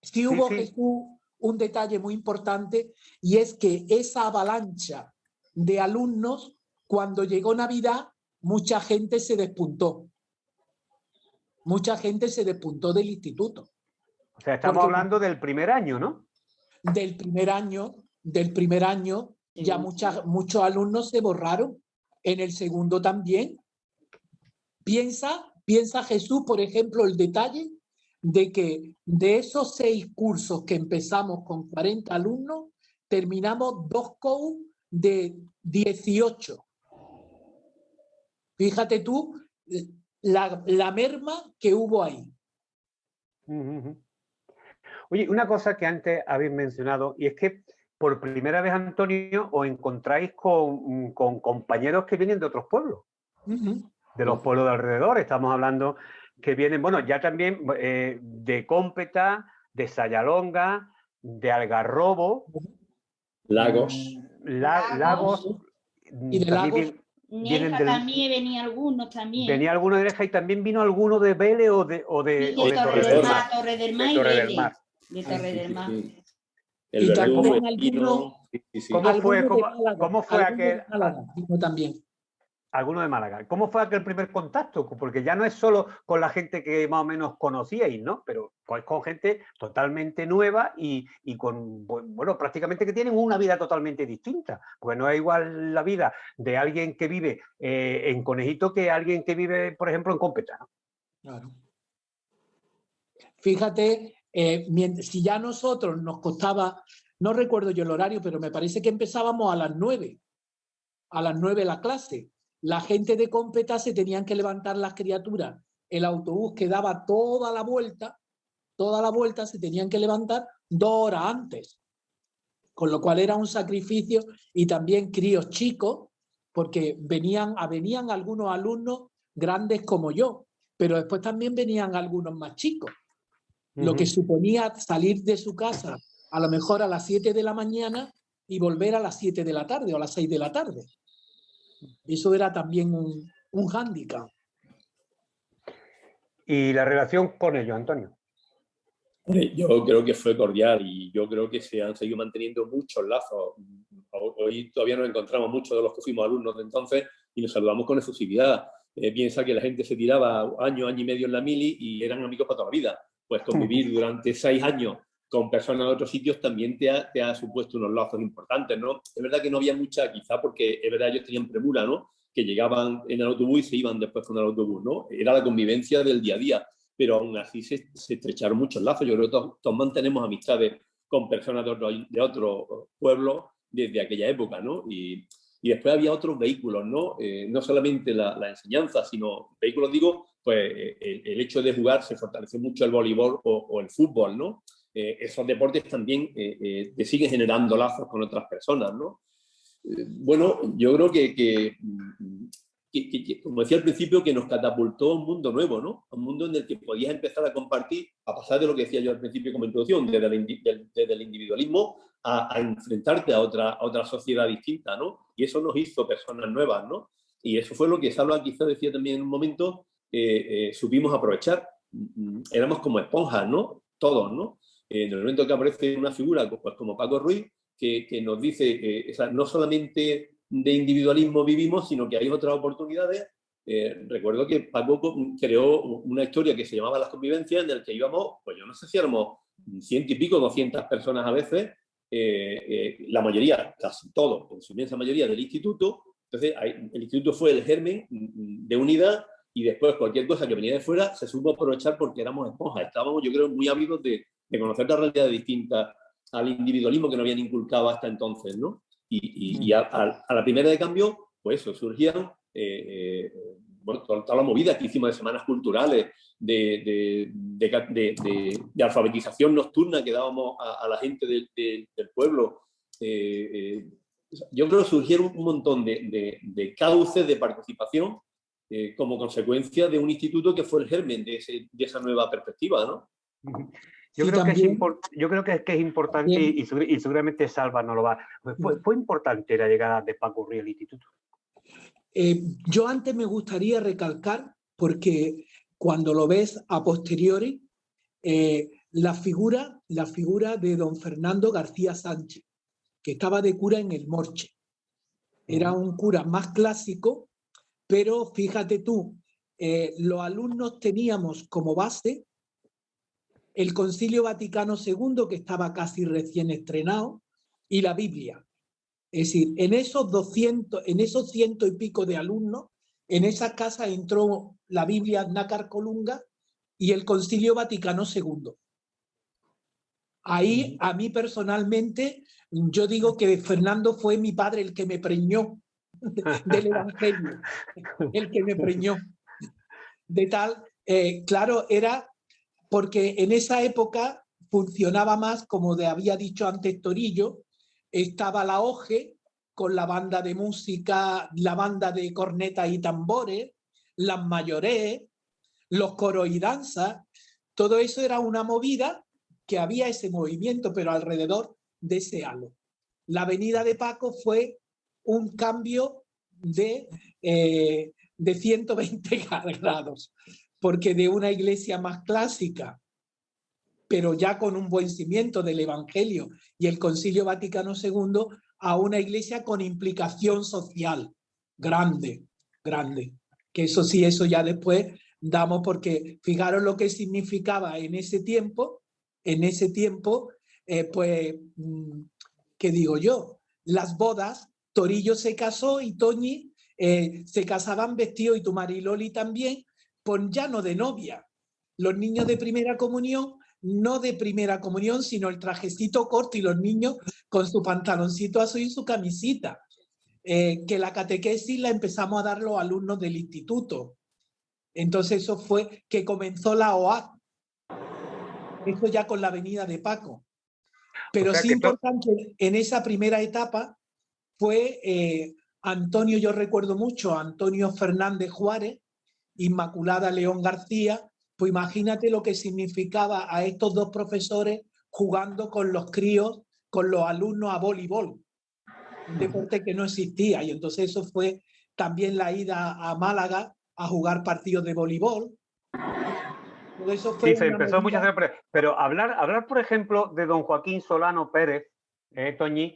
Sí Sí, hubo, sí. Jesús, un detalle muy importante, y es que esa avalancha de alumnos, cuando llegó Navidad, mucha gente se despuntó. Mucha gente se despuntó del instituto. O sea, estamos Porque hablando del primer año, ¿no? del primer año, Sí. ya muchos alumnos se borraron. En el segundo también. Piensa Jesús, por ejemplo, el detalle de que de esos 6 cursos que empezamos con 40 alumnos, terminamos 2 COU de 18. Fíjate tú la merma que hubo ahí. Oye, una cosa que antes habéis mencionado, y es que por primera vez, Antonio, os encontráis con compañeros que vienen de otros pueblos, de los pueblos de alrededor. Estamos hablando que vienen, bueno, ya también de Cómpeta, de Sayalonga, de Algarrobo, Lagos. Lagos, Y de también Lagos. vienen Nerja también venía algunos también. venía alguno de Nerja y también vino alguno de Vélez o de Torre del Mar, Torre del Mar y Torre del Vélez. Mar. De Torre del Mar. El Y verdugo también vecino. ¿Cómo fue, algunos de Málaga, cómo fue algunos aquel, de Málaga, vino también. alguno de Málaga? ¿Cómo fue aquel primer contacto? Porque ya no es solo con la gente que más o menos conocíais, ¿no? Pero con gente totalmente nueva y con, bueno, prácticamente que tienen una vida totalmente distinta. Porque no es igual la vida de alguien que vive en Conejito que alguien que vive, por ejemplo, en Cómpeta, ¿no? Claro. Fíjate, si ya a nosotros nos costaba, no recuerdo yo el horario, pero me parece que empezábamos a las 9 la clase. La gente de Cómpeta se tenían que levantar las criaturas. El autobús que daba toda la vuelta se tenían que levantar 2 horas antes. Con lo cual era un sacrificio, y también críos chicos, porque venían algunos alumnos grandes como yo, pero después también venían algunos más chicos. Lo que suponía salir de su casa a lo mejor a las 7 de la mañana y volver a las 7 de la tarde o a las 6 de la tarde. Eso era también un hándicap. ¿Y la relación con ellos, Antonio? Yo creo que fue cordial y yo creo que se han seguido manteniendo muchos lazos. Hoy todavía nos encontramos muchos de los que fuimos alumnos de entonces y nos saludamos con efusividad. Piensa que la gente se tiraba año y medio en la mili y eran amigos para toda la vida. Pues convivir durante 6 años con personas de otros sitios también te ha supuesto unos lazos importantes, ¿no? Es verdad que no había mucha, quizá porque es verdad ellos tenían premura, ¿no? Que llegaban en el autobús y se iban después con el autobús, ¿no? Era la convivencia del día a día, pero aún así se estrecharon muchos lazos. Yo creo que todos mantenemos amistades con personas de otros pueblos desde aquella época, ¿no? Y después había otros vehículos, ¿no? No solamente la enseñanza, sino vehículos, digo, pues el hecho de jugar se fortaleció mucho el voleibol o el fútbol, ¿no? Esos deportes también te siguen generando lazos con otras personas, ¿no? Bueno, yo creo que, como decía al principio, que nos catapultó a un mundo nuevo, ¿no? A un mundo en el que podías empezar a compartir, a pasar de lo que decía yo al principio como introducción, desde el individualismo a enfrentarte a otra sociedad distinta, ¿no? Y eso nos hizo personas nuevas, ¿no? Y eso fue lo que Salva quizás decía también en un momento, supimos aprovechar. Éramos como esponjas, ¿no? Todos, ¿no? En el momento que aparece una figura pues, como Paco Ruiz, que nos dice, no solamente de individualismo vivimos, sino que hay otras oportunidades. Recuerdo que Paco creó una historia que se llamaba Las Convivencias, en la que íbamos, pues yo no sé si éramos 100 y pico, 200 personas a veces, la mayoría, casi todos, en su inmensa mayoría del instituto. Entonces, el instituto fue el germen de unidad y después cualquier cosa que venía de fuera se supo aprovechar porque éramos esponjas. Estábamos, yo creo, muy ávidos de conocer la realidad distinta al individualismo que nos habían inculcado hasta entonces, ¿no? Y a la primera de cambio, pues eso, surgían bueno, toda la movida que hicimos de semanas culturales, de alfabetización nocturna que dábamos a la gente del pueblo. Yo creo que surgieron un montón de cauces de participación como consecuencia de un instituto que fue el germen de esa nueva perspectiva, ¿no? Yo, Sí, creo también, yo creo que es importante y seguramente Salva no lo va. Fue importante la llegada de Paco Ruiz al instituto. yo antes me gustaría recalcar, porque cuando lo ves a posteriori, la figura de don Fernando García Sánchez, que estaba de cura en el Morche. Era un cura más clásico, pero fíjate tú, los alumnos teníamos como base el Concilio Vaticano II, que estaba casi recién estrenado, y la Biblia. Es decir, en esos 100 y pico de alumnos, en esa casa entró la Biblia Nácar Colunga y el Concilio Vaticano II. Ahí, a mí personalmente, yo digo que Fernando fue mi padre el que me preñó del Evangelio, el que me preñó. De tal, claro, era porque en esa época funcionaba más, como había dicho antes Torillo, estaba la OGE con la banda de música, la banda de cornetas y tambores, las mayorés, los coros y danzas. Todo eso era una movida que había ese movimiento, pero alrededor de ese halo. La venida de Paco fue un cambio de 120 grados, porque de una iglesia más clásica, pero ya con un buen cimiento del Evangelio y el Concilio Vaticano II, a una iglesia con implicación social grande, grande. Que eso sí, eso ya después damos, porque fijaros lo que significaba en ese tiempo, pues, ¿qué digo yo? Las bodas, Torillo se casó y Toñi se casaban vestidos, y tu Mariloli también, pues ya no de novia. Los niños de primera comunión, no de primera comunión, sino el trajecito corto y los niños con su pantaloncito azul y su camisita. Que la catequesis la empezamos a dar los alumnos del instituto. Entonces eso fue que comenzó la OAC. Eso ya con la venida de Paco. Pero O sea sí importante en esa primera etapa fue Antonio, yo recuerdo mucho a Antonio Fernández Juárez, Inmaculada León García. Pues imagínate lo que significaba a estos dos profesores jugando con los críos, con los alumnos a voleibol, un deporte que no existía. Y entonces eso fue también la ida a Málaga a jugar partidos de voleibol. Todo eso fue Sí, se una empezó mucho a movida. hacer, pero hablar, por ejemplo, de don Joaquín Solano Pérez, Toñi,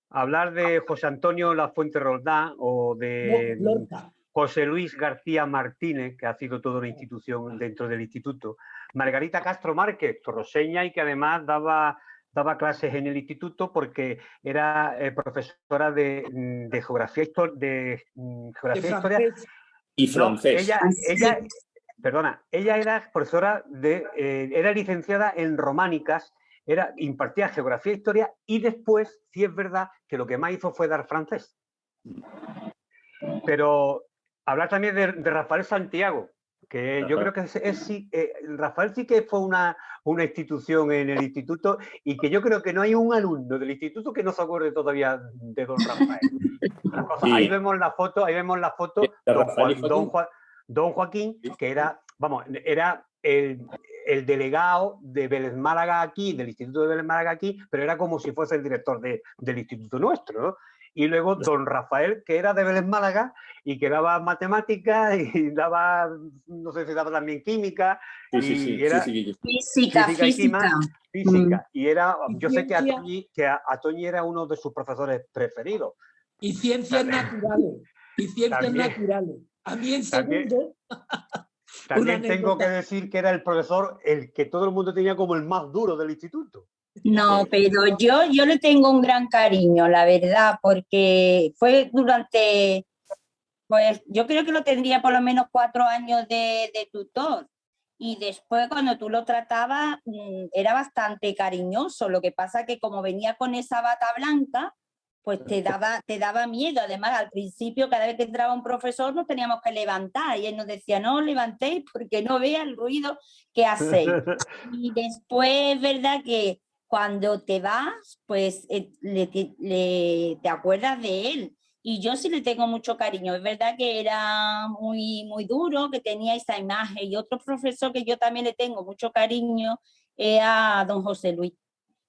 hablar de José Antonio Lafuente Roldán o de Lorca. José Luis García Martínez, que ha sido toda una institución dentro del instituto, Margarita Castro Márquez, torroseña, y que además daba clases en el instituto porque era profesora de geografía, De geografía e historia. francés. Y No, francés. ella era profesora era licenciada en románicas, impartía geografía e historia, y después, sí es verdad, que lo que más hizo fue dar francés. Pero hablar también de Rafael Santiago, que yo creo que Rafael sí que fue una institución en el instituto, y que yo creo que no hay un alumno del instituto que no se acuerde todavía de don Rafael. Sí. Ahí vemos la foto, don Joaquín, que era el delegado de Vélez Málaga aquí, del Instituto de Vélez Málaga aquí, pero era como si fuese el director del instituto nuestro, ¿no? Y luego don Rafael, que era de Vélez Málaga y que daba matemáticas y daba, no sé si daba también química, Física. física. Y era, yo sé que Ciencia. Atoñi era uno de sus profesores preferidos. Y ciencias naturales. Y ciencias También. naturales. A mí en También. segundo. También tengo que decir que era el profesor el que todo el mundo tenía como el más duro del instituto. No, pero yo le tengo un gran cariño, la verdad, porque fue durante, pues yo creo que lo tendría por lo menos 4 años de tutor. Y después cuando tú lo tratabas era bastante cariñoso. Lo que pasa que como venía con esa bata blanca, pues te daba miedo. Además, al principio, cada vez que entraba un profesor, nos teníamos que levantar. Y él nos decía, no os levantéis porque no vea el ruido que hacéis. Y después es verdad que cuando te vas, pues te acuerdas de él. Y yo sí le tengo mucho cariño. Es verdad que era muy, muy duro, que tenía esa imagen. Y otro profesor que yo también le tengo mucho cariño era don José Luis.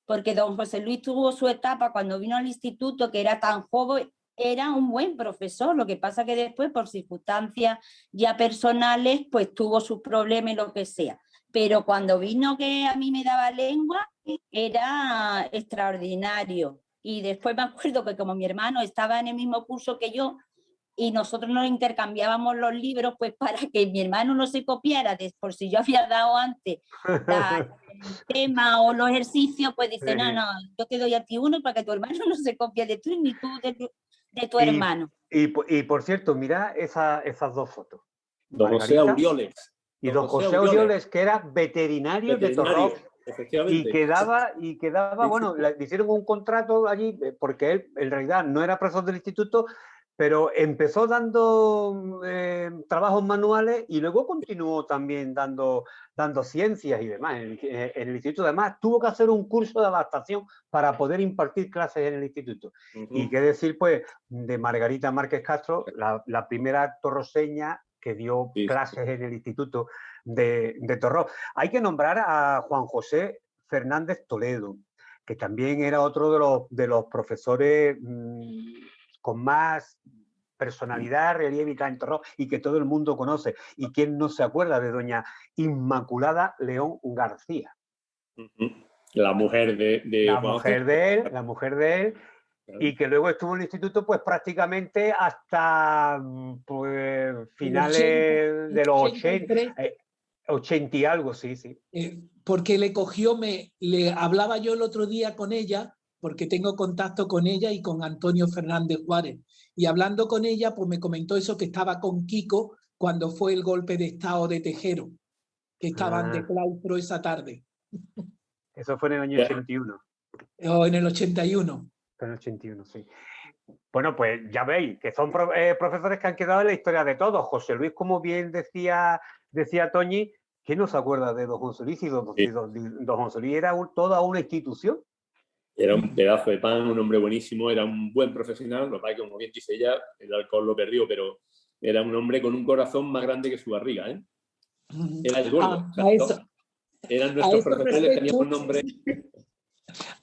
Porque don José Luis tuvo su etapa cuando vino al instituto, que era tan joven, era un buen profesor. Lo que pasa que después, por circunstancias ya personales, pues tuvo sus problemas y lo que sea. Pero cuando vino, que a mí me daba lengua, era extraordinario. Y después me acuerdo que como mi hermano estaba en el mismo curso que yo, y nosotros nos intercambiábamos los libros, pues para que mi hermano no se copiara, por si yo había dado antes el tema o los ejercicios, pues dice, no, yo te doy a ti uno para que tu hermano no se copie de tú ni tú de tu hermano. Y por cierto, mira esas dos fotos. Don José Aurioles. Y don José Aurioles, que era veterinario de Torró. Efectivamente. Y quedaba, bueno, le hicieron un contrato allí, porque él en realidad no era profesor del instituto, pero empezó dando trabajos manuales y luego continuó también dando ciencias y demás. En el instituto, además, tuvo que hacer un curso de adaptación para poder impartir clases en el instituto. Y qué decir, pues, de Margarita Márquez Castro, la primera torroseña que dio clases en el instituto de Torró. Hay que nombrar a Juan José Fernández Toledo, que también era otro de los profesores con más personalidad, relieve en Torró, y que todo el mundo conoce. ¿Y quién no se acuerda de doña Inmaculada León García? La mujer de la mujer de él, y que luego estuvo en el instituto pues prácticamente hasta pues, finales de los 80 y algo, sí. Porque le cogió, le hablaba yo el otro día con ella, porque tengo contacto con ella y con Antonio Fernández Juárez. Y hablando con ella, pues me comentó eso, que estaba con Kiko cuando fue el golpe de estado de Tejero, que estaban de claustro esa tarde. Eso fue en el año 81. O en el 81. En el 81, sí. Bueno, pues ya veis que son profesores que han quedado en la historia de todos. José Luis, como bien decía Toñi, ¿quién no se acuerda de don José Luis? Y don José Luis era toda una institución. Era un pedazo de pan, un hombre buenísimo, era un buen profesional, lo que pasa es que, como bien dice ella, el alcohol lo perdió, pero era un hombre con un corazón más grande que su barriga, ¿eh? Era el gordo. Eran nuestros profesores, teníamos nombre.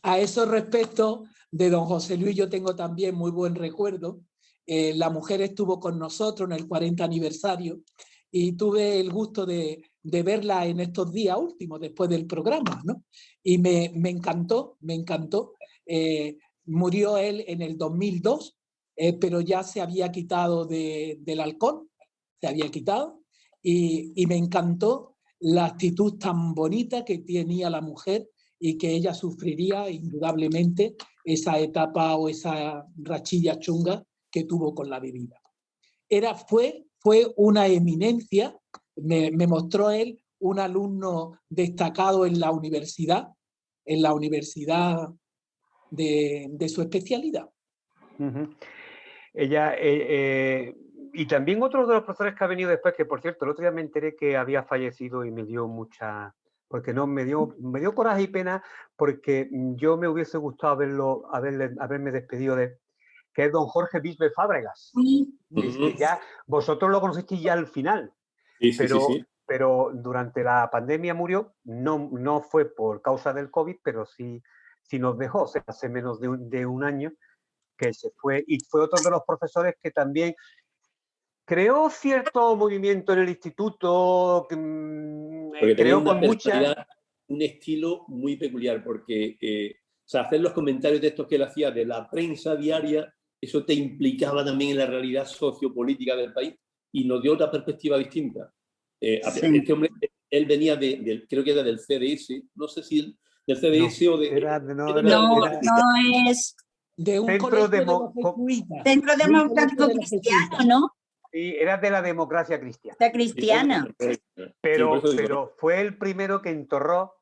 A esos respectos de don José Luis yo tengo también muy buen recuerdo. La mujer estuvo con nosotros en el 40 aniversario y tuve el gusto de verla en estos días últimos, después del programa, ¿no? Y me encantó, me encantó. Murió él en el 2002, pero ya se había quitado del alcohol, se había quitado, y me encantó la actitud tan bonita que tenía la mujer y que ella sufriría indudablemente esa etapa o esa rachilla chunga que tuvo con la bebida. Fue una eminencia, me mostró él un alumno destacado en la universidad de su especialidad. Ujú. Ella, y también otro de los profesores que ha venido después, que por cierto, el otro día me enteré que había fallecido y me dio mucha, porque no, me dio coraje y pena, porque yo me hubiese gustado haberme despedido de, que es don Jorge Bisbe Fábregas. Que ya, vosotros lo conocisteis ya al final, Sí, sí, pero, sí, sí. pero durante la pandemia murió, no fue por causa del COVID, pero sí nos dejó, o sea, hace menos de un año que se fue, y fue otro de los profesores que también creó cierto movimiento en el instituto, Porque tenía creó una con mucha... personalidad, un estilo muy peculiar, porque o sea, hacer los comentarios de estos que él hacía de la prensa diaria, eso te implicaba también en la realidad sociopolítica del país y nos dio otra perspectiva distinta. Este hombre, él venía creo que era del CDS, no sé si del CDS o de... No es de un Centro colegio de Demo- los jesuitas. Centro De un Democrático colegio de los Cristiano, jesuitas. ¿no? Sí, era de la democracia cristiana, La cristiana. pero fue el primero que enterró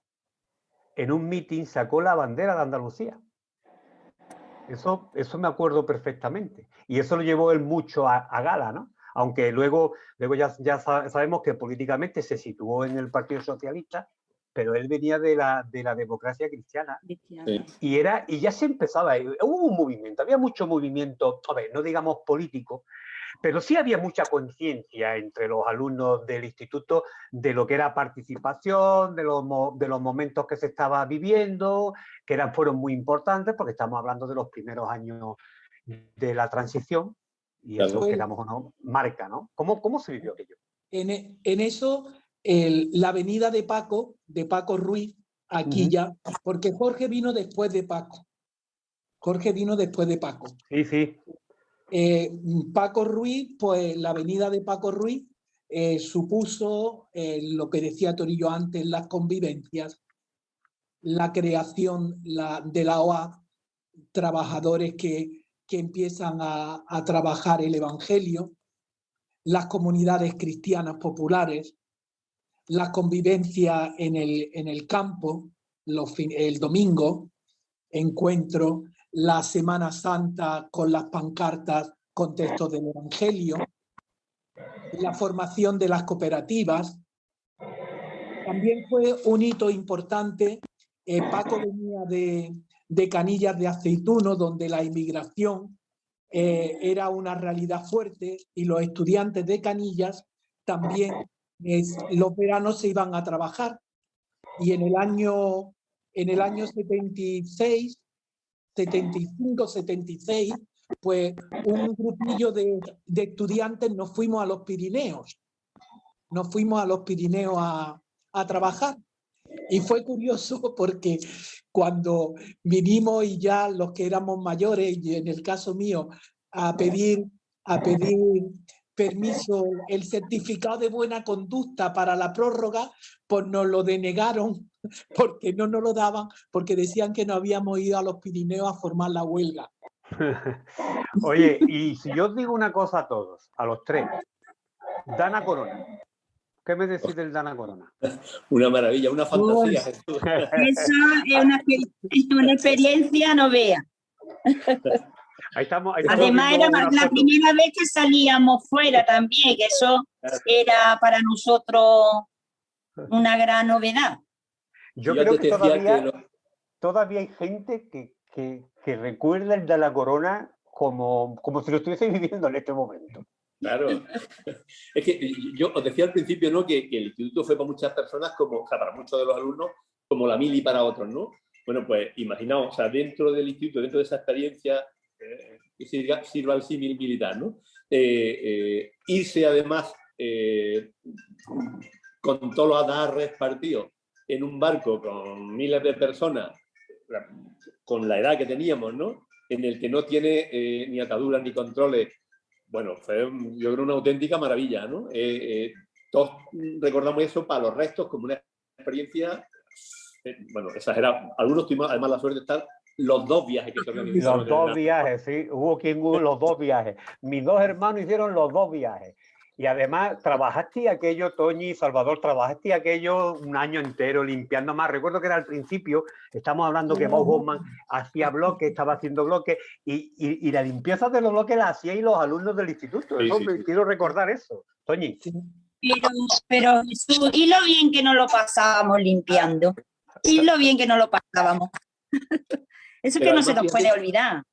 en un mitin, sacó la bandera de Andalucía. Eso me acuerdo perfectamente. Y eso lo llevó él mucho a gala, ¿no? Aunque luego ya sabemos que políticamente se situó en el Partido Socialista, pero él venía de la democracia cristiana. Sí. Y ya se empezaba, hubo un movimiento, había mucho movimiento, a ver, no digamos político, pero sí había mucha conciencia entre los alumnos del instituto de lo que era participación, de los momentos que se estaba viviendo, que fueron muy importantes porque estamos hablando de los primeros años de la transición y eso, Claro. queramos o no, marca, ¿no? ¿Cómo se vivió aquello? En eso, la venida de Paco Ruiz, aquí ya, porque Jorge vino después de Paco. Sí, sí. Paco Ruiz, pues la venida de Paco Ruiz supuso lo que decía Torillo antes, las convivencias, la creación de la OA, trabajadores que empiezan a trabajar el Evangelio, las comunidades cristianas populares, la convivencia en el campo, el domingo, encuentro, la Semana Santa con las pancartas con textos del Evangelio, la formación de las cooperativas. También fue un hito importante. Paco venía de Canillas de Aceituno, donde la inmigración era una realidad fuerte y los estudiantes de Canillas también los veranos se iban a trabajar. Y en el año 76, 75, 76, pues un grupillo de estudiantes nos fuimos a los Pirineos. Nos fuimos a los Pirineos a trabajar. Y fue curioso porque cuando vinimos y ya los que éramos mayores, y en el caso mío, a pedir permiso, el certificado de buena conducta para la prórroga, pues nos lo denegaron porque no nos lo daban, porque decían que no habíamos ido a los Pirineos a formar la huelga. Oye, y si yo os digo una cosa a todos, a los tres, Dana Corona, ¿qué me decís del Dana Corona? Una maravilla, una fantasía. Eso es una experiencia, no vea. Ahí estamos Además, viendo era una la foto. primera vez que salíamos fuera también, que eso era para nosotros una gran novedad. Yo Yo creo antes que te decía todavía hay gente que recuerda el Dana Corona como si lo estuviese viviendo en este momento. Claro. Es que yo os decía al principio, ¿no? Que el instituto fue para muchas personas, como, o sea, para muchos de los alumnos, como la mili para otros, ¿no? Bueno, pues imaginaos, o sea, dentro del instituto, dentro de esa experiencia, que sirva el símil militar, ¿no? Irse además con todos los adarres partidos en un barco con miles de personas, con la edad que teníamos, ¿no? En el que no tiene ni ataduras ni controles. Bueno, fue, yo creo, una auténtica maravilla, ¿no? Todos recordamos eso para los restos como una experiencia, bueno, exagerada. Algunos tuvimos además la suerte de estar los 2 viajes que se organizaron. Los 2 viajes, sí. Hubo quien hubo los 2 viajes. Mis 2 hermanos hicieron los 2 viajes. Y además trabajaste aquello, Toñi y Salvador, trabajaste aquello un año entero limpiando más. Recuerdo que era al principio, estamos hablando que Bob Hoffman hacía bloques, estaba haciendo bloques, y la limpieza de los bloques la hacíais los alumnos del instituto. Sí, Eso, sí. Quiero recordar eso. Toñi. Pero Jesús, y lo bien que nos lo pasábamos limpiando. Y lo bien que nos lo pasábamos. Eso es que no se nos puede olvidar.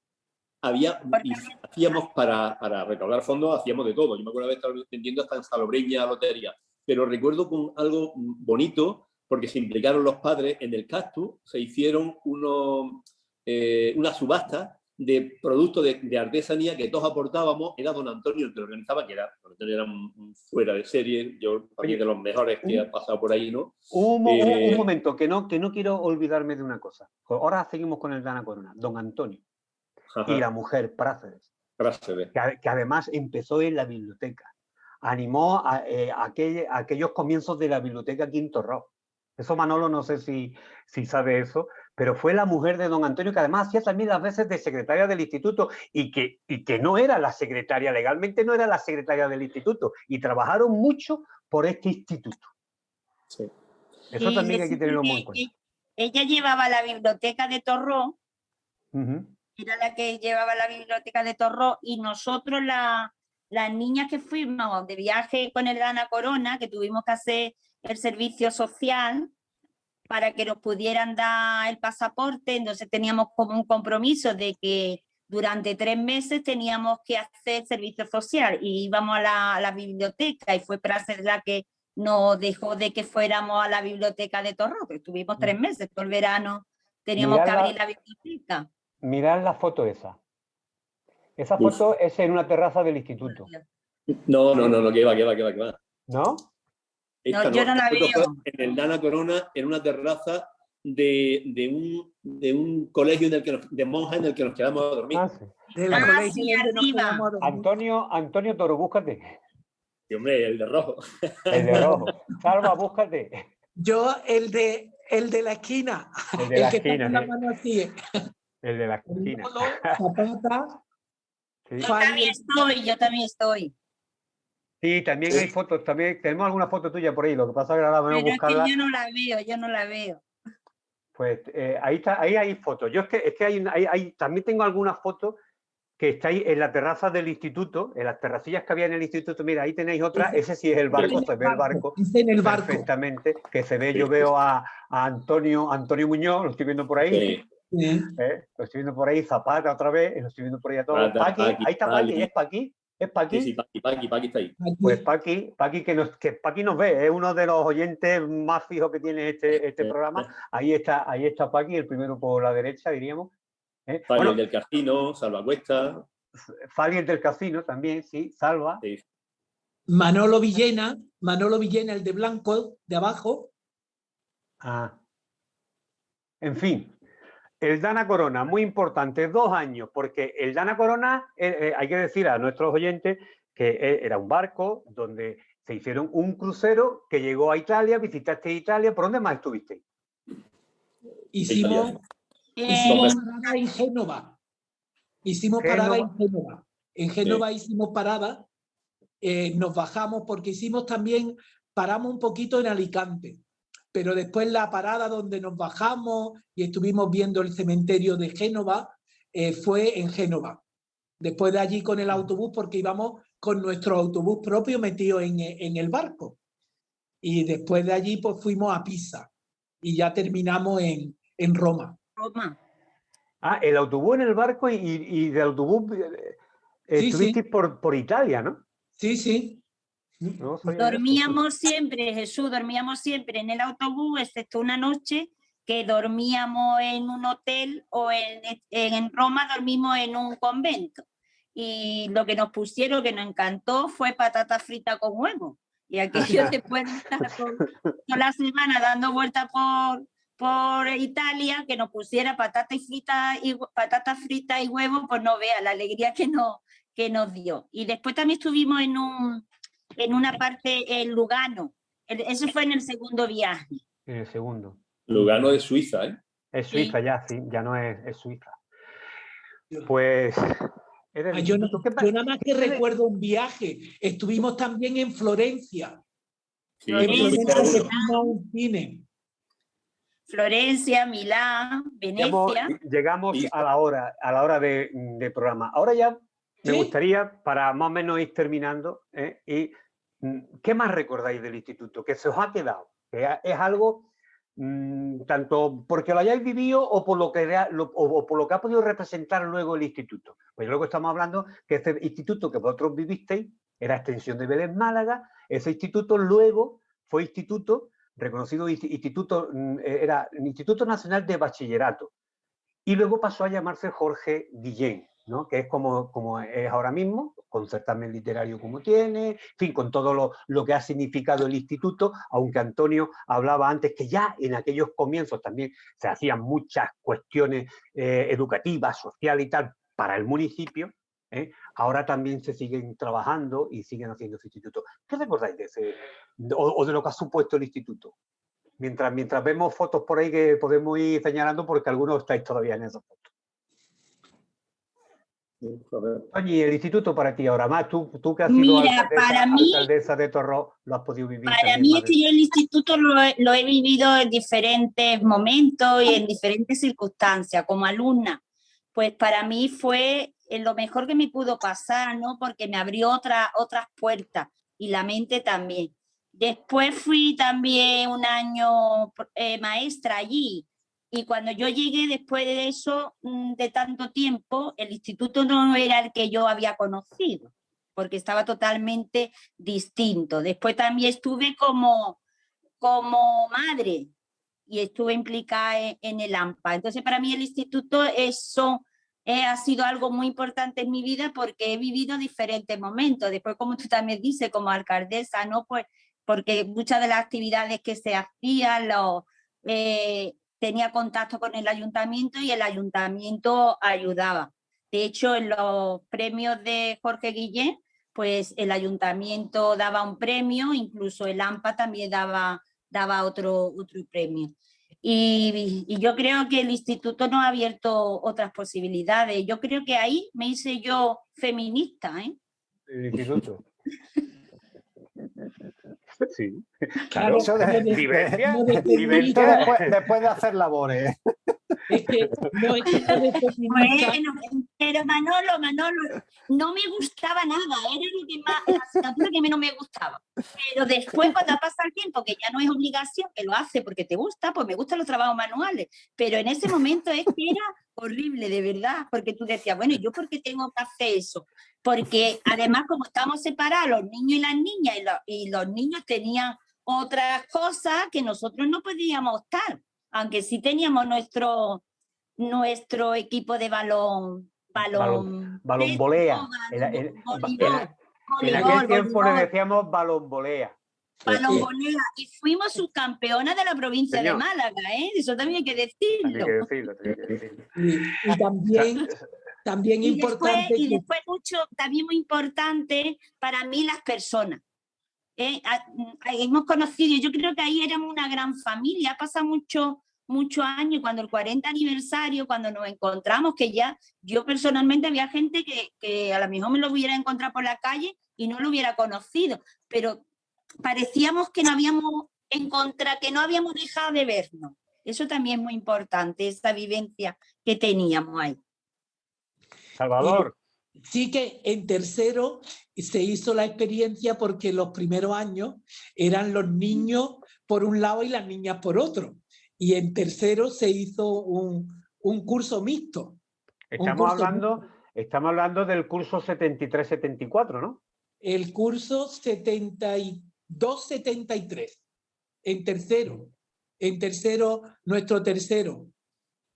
Hacíamos para recaudar fondos, hacíamos de todo. Yo me acuerdo de estar vendiendo hasta en Salobreña, lotería. Pero recuerdo con algo bonito, porque se implicaron los padres en el Cactus, se hicieron una subasta de productos de artesanía que todos aportábamos. Era don Antonio el que lo organizaba, que don Antonio era un fuera de serie, yo también de los mejores que ha pasado por ahí, ¿no? Un momento, que no quiero olvidarme de una cosa. Ahora seguimos con el Dana Corona. Don Antonio. Ajá. Y la mujer, Práceres, Práceres. que además empezó en la biblioteca. Animó a aquellos comienzos de la biblioteca Quinto Rock. Eso Manolo no sé si sabe eso, pero fue la mujer de don Antonio, que además hacía también las veces de secretaria del instituto y que no era la secretaria, legalmente no era la secretaria del instituto, y trabajaron mucho por este instituto. Sí. Eso Sí, también hay que tenerlo muy en cuenta. Ella llevaba la biblioteca de Torró, Uh-huh. era la que llevaba la biblioteca de Torró, y nosotros, las niñas que fuimos de viaje con el Dana Corona, que tuvimos que hacer el servicio social para que nos pudieran dar el pasaporte, entonces teníamos como un compromiso de que durante 3 meses teníamos que hacer servicio social y íbamos a la biblioteca, y fue Pracer la que nos dejó de que fuéramos a la biblioteca de Torró, que estuvimos 3 meses, todo el verano teníamos que abrir la biblioteca. Mirad la foto esa. Esa foto es en una terraza del instituto. No, que va. No, Esta yo no la veo. En el Dana Corona, en una terraza de un colegio de monjas en el que nos quedamos a dormir. Ah, sí. De la colegio sí, donde nos arriba. quedamos a dormir. Antonio Toro, búscate. Sí, hombre, el de rojo. El de rojo. Salva, búscate. Yo, el de la esquina. El de la que está esquina, con la sí. mano así. El de la esquina. Lolo, Zapata. Sí. Yo también estoy. Sí, también hay fotos, también tenemos alguna foto tuya por ahí, lo que pasa es que ahora vamos a Pero es buscarla. que yo no la veo. Pues ahí está, ahí hay fotos. Yo es que también tengo algunas fotos que estáis en la terraza del instituto, en las terracillas que había en el instituto. Mira, ahí tenéis otra, ese sí es el barco, se ve el barco En el barco. perfectamente, que se ve, yo veo a Antonio Muñoz, lo estoy viendo por ahí. Sí. Lo estoy viendo por ahí, Zapata otra vez, lo estoy viendo por ahí a todos. Paqui, Ahí está Paqui, ¿es Paqui? ¿Es Paqui? Sí, Paqui está ahí. Pues Paqui Paqui nos ve, es uno de los oyentes más fijos que tiene este programa. Ahí está Paqui, el primero por la derecha, diríamos. Fali, el del casino, Salva Cuesta. Fali, el del casino también, sí, Salva. Sí. Manolo Villena, el de blanco, de abajo. Ah. En fin. El Dana Corona, muy importante, 2 años, porque el Dana Corona, hay que decir a nuestros oyentes que era un barco donde se hicieron un crucero que llegó a Italia, visitaste Italia. ¿Por dónde más estuviste? Hicimos parada en Génova. En Génova hicimos parada, nos bajamos porque paramos un poquito en Alicante. Pero después la parada donde nos bajamos y estuvimos viendo el cementerio de Génova fue en Génova. Después de allí con el autobús, porque íbamos con nuestro autobús propio metido en el barco. Y después de allí pues fuimos a Pisa y ya terminamos en Roma. Ah, el autobús en el barco y del autobús estuviste por Italia, ¿no? Sí, sí. No sabía eso. Dormíamos siempre, Jesús, dormíamos siempre en el autobús, excepto una noche que dormíamos en un hotel o en Roma dormimos en un convento. Y lo que nos pusieron, que nos encantó, fue patata frita con huevo. Y aquello después de estar toda la semana dando vueltas por Italia, que nos pusiera patata frita y huevo, pues no vea la alegría que nos dio. Y después también estuvimos en una parte en Lugano. Eso fue en el segundo viaje. En el segundo. Lugano de Suiza, ¿eh? Es Suiza Sí. ya, sí, ya no es Suiza. Pues... era el Yo instituto. ¿Qué nada más que qué le- recuerdo un viaje. Estuvimos también en Florencia. Sí, En Florencia, Florencia Milán. que fuimos a un cine. Florencia, Milán, Venecia. Llegamos Y- a la hora de programa. Ahora ya me ¿Sí? gustaría, para más o menos ir terminando, ¿qué más recordáis del instituto? ¿Qué se os ha quedado? Que es algo, tanto porque lo hayáis vivido o por lo que ha podido representar luego el instituto. Pues luego estamos hablando que este instituto que vosotros vivisteis era extensión de Vélez Málaga. Ese instituto luego fue instituto reconocido instituto, era el Instituto Nacional de Bachillerato, y luego pasó a llamarse Jorge Guillén, ¿no? Que es como es ahora mismo, con certamen literario como tiene, en fin, con todo lo que ha significado el instituto, aunque Antonio hablaba antes que ya en aquellos comienzos también se hacían muchas cuestiones educativas, sociales y tal, para el municipio. Ahora también se siguen trabajando y siguen haciendo ese instituto. ¿Qué recordáis de ese, o de lo que ha supuesto el instituto? Mientras vemos fotos por ahí que podemos ir señalando, porque algunos estáis todavía en esas fotos. Oye, el instituto para ti ahora más, tú que has sido Mira, alcaldesa de Torró, lo has podido vivir para también mí más es que yo el instituto lo he vivido en diferentes momentos y en diferentes circunstancias como alumna. Pues para mí fue lo mejor que me pudo pasar, ¿no? Porque me abrió otras puertas y la mente también. Después fui también un año maestra allí y cuando yo llegué después de eso, de tanto tiempo, el instituto no era el que yo había conocido, porque estaba totalmente distinto. Después también estuve como madre y estuve implicada en el AMPA. Entonces, para mí el instituto ha sido algo muy importante en mi vida porque he vivido diferentes momentos. Después, como tú también dices, como alcaldesa, ¿no? Pues porque muchas de las actividades que se hacían, tenía contacto con el ayuntamiento y el ayuntamiento ayudaba. De hecho, en los premios de Jorge Guillén, pues el ayuntamiento daba un premio, incluso el AMPA también daba otro premio. Y yo creo que el instituto nos ha abierto otras posibilidades. Yo creo que ahí me hice yo feminista, ¿eh? el instituto. Sí. Claro, Eso de- Vivencia, no de Esto vivencia. después de hacer labores. Es que no es que no de feminista, Bueno, pero Manolo, no me gustaba nada, era lo que más, la asignatura que menos me gustaba. Pero después, cuando pasa el tiempo, que ya no es obligación, que lo hace porque te gusta, pues me gustan los trabajos manuales. Pero en ese momento es que era horrible, de verdad, porque tú decías, bueno, ¿yo por qué tengo que hacer eso? Porque además, como estamos separados, los niños y las niñas, y los niños tenían otras cosas que nosotros no podíamos estar, aunque sí teníamos nuestro equipo de Balonvolea. En aquel tiempo le decíamos balonvolea. balonvolea, y fuimos subcampeonas de la provincia Señor. de Málaga, ¿eh? Eso también hay que decirlo. Hay que decirlo, hay que decirlo. y también Y importante que después también muy importante para mí las personas. Hemos conocido, yo creo que ahí éramos una gran familia, ha pasado muchos años, cuando el 40 aniversario, cuando nos encontramos, que ya yo personalmente había gente que a lo mejor me lo hubiera encontrado por la calle y no lo hubiera conocido, pero parecíamos que no habíamos dejado de vernos. Eso también es muy importante, esa vivencia que teníamos ahí. Salvador. sí que en tercero se hizo la experiencia porque los primeros años eran los niños por un lado y las niñas por otro. Y en tercero se hizo un curso mixto. Estamos hablando del curso 73-74, ¿no? el curso 72-73. En tercero, nuestro tercero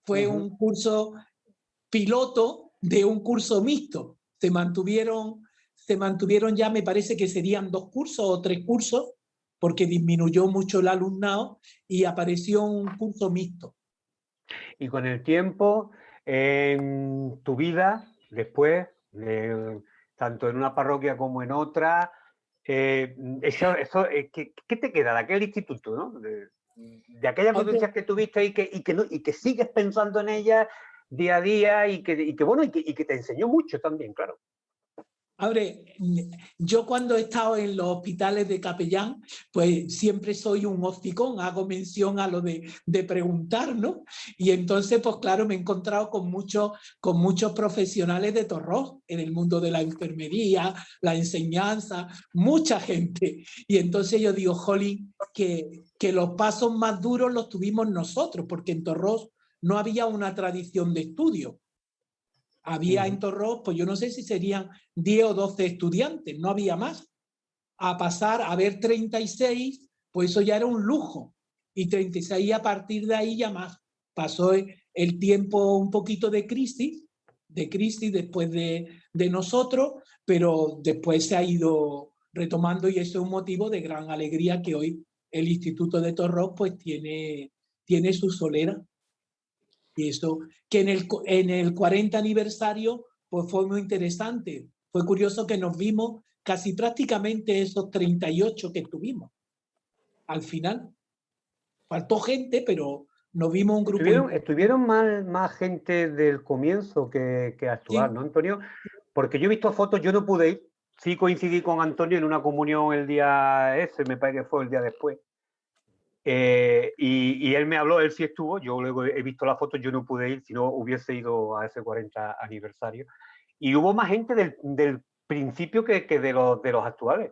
fue un curso piloto de un curso mixto. Se mantuvieron ya, me parece que serían 2 cursos o 3 cursos, porque disminuyó mucho el alumnado y apareció un curso mixto. Y con el tiempo, en tu vida, después, tanto en una parroquia como en otra, ¿qué te queda de aquel instituto, ¿no? De aquellas vivencias que tuviste y que sigues pensando en ellas día a día y que te enseñó mucho también, claro. Abre, yo cuando he estado en los hospitales de capellán, pues siempre soy un hocicón, hago mención a lo de preguntar, ¿no? Y entonces, pues claro, me he encontrado con muchos profesionales de Torrós en el mundo de la enfermería, la enseñanza, mucha gente. Y entonces yo digo, jolín, que los pasos más duros los tuvimos nosotros, porque en Torrós no había una tradición de estudio. Había en Torrós, pues yo no sé si serían 10 o 12 estudiantes, no había más. A pasar a ver 36, pues eso ya era un lujo. Y 36 a partir de ahí ya más. Pasó el tiempo un poquito de crisis después de nosotros, pero después se ha ido retomando y eso es un motivo de gran alegría que hoy el Instituto de Torrós pues tiene su solera. Y eso, que en el 40 aniversario pues fue muy interesante. Fue curioso que nos vimos casi prácticamente esos 38 que tuvimos. Al final, faltó gente, pero nos vimos un grupo. Estuvieron más gente del comienzo que actual, Sí. ¿no, Antonio? Porque yo he visto fotos, yo no pude ir. Sí coincidí con Antonio en una comunión el día ese, me parece que fue el día después. Y él me habló, él sí estuvo, yo luego he visto las fotos, yo no pude ir, si no hubiese ido a ese 40 aniversario. Y hubo más gente del principio que de los actuales.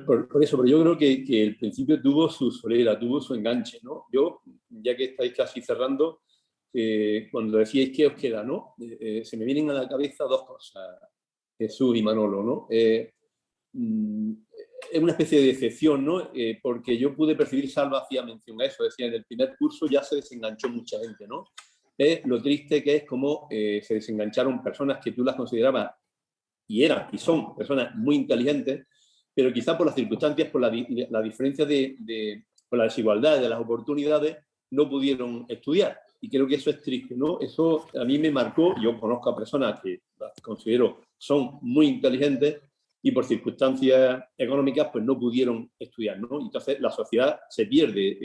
Por eso, pero yo creo que el principio tuvo su solera, tuvo su enganche, ¿no? Yo, ya que estáis casi cerrando, cuando decíais qué os queda, ¿no? Se me vienen a la cabeza 2 cosas, Jesús y Manolo, ¿no? Es una especie de decepción, ¿no? Porque yo pude percibir, Salva hacía mención a eso, decía, en el primer curso ya se desenganchó mucha gente, ¿no? Lo triste que es como se desengancharon personas que tú las considerabas y eran y son personas muy inteligentes, pero quizá por las circunstancias, por la diferencia por la desigualdad de las oportunidades, no pudieron estudiar. Y creo que eso es triste, ¿no? Eso a mí me marcó. Yo conozco a personas que las considero son muy inteligentes y por circunstancias económicas pues no pudieron estudiar, ¿no? Entonces la sociedad se pierde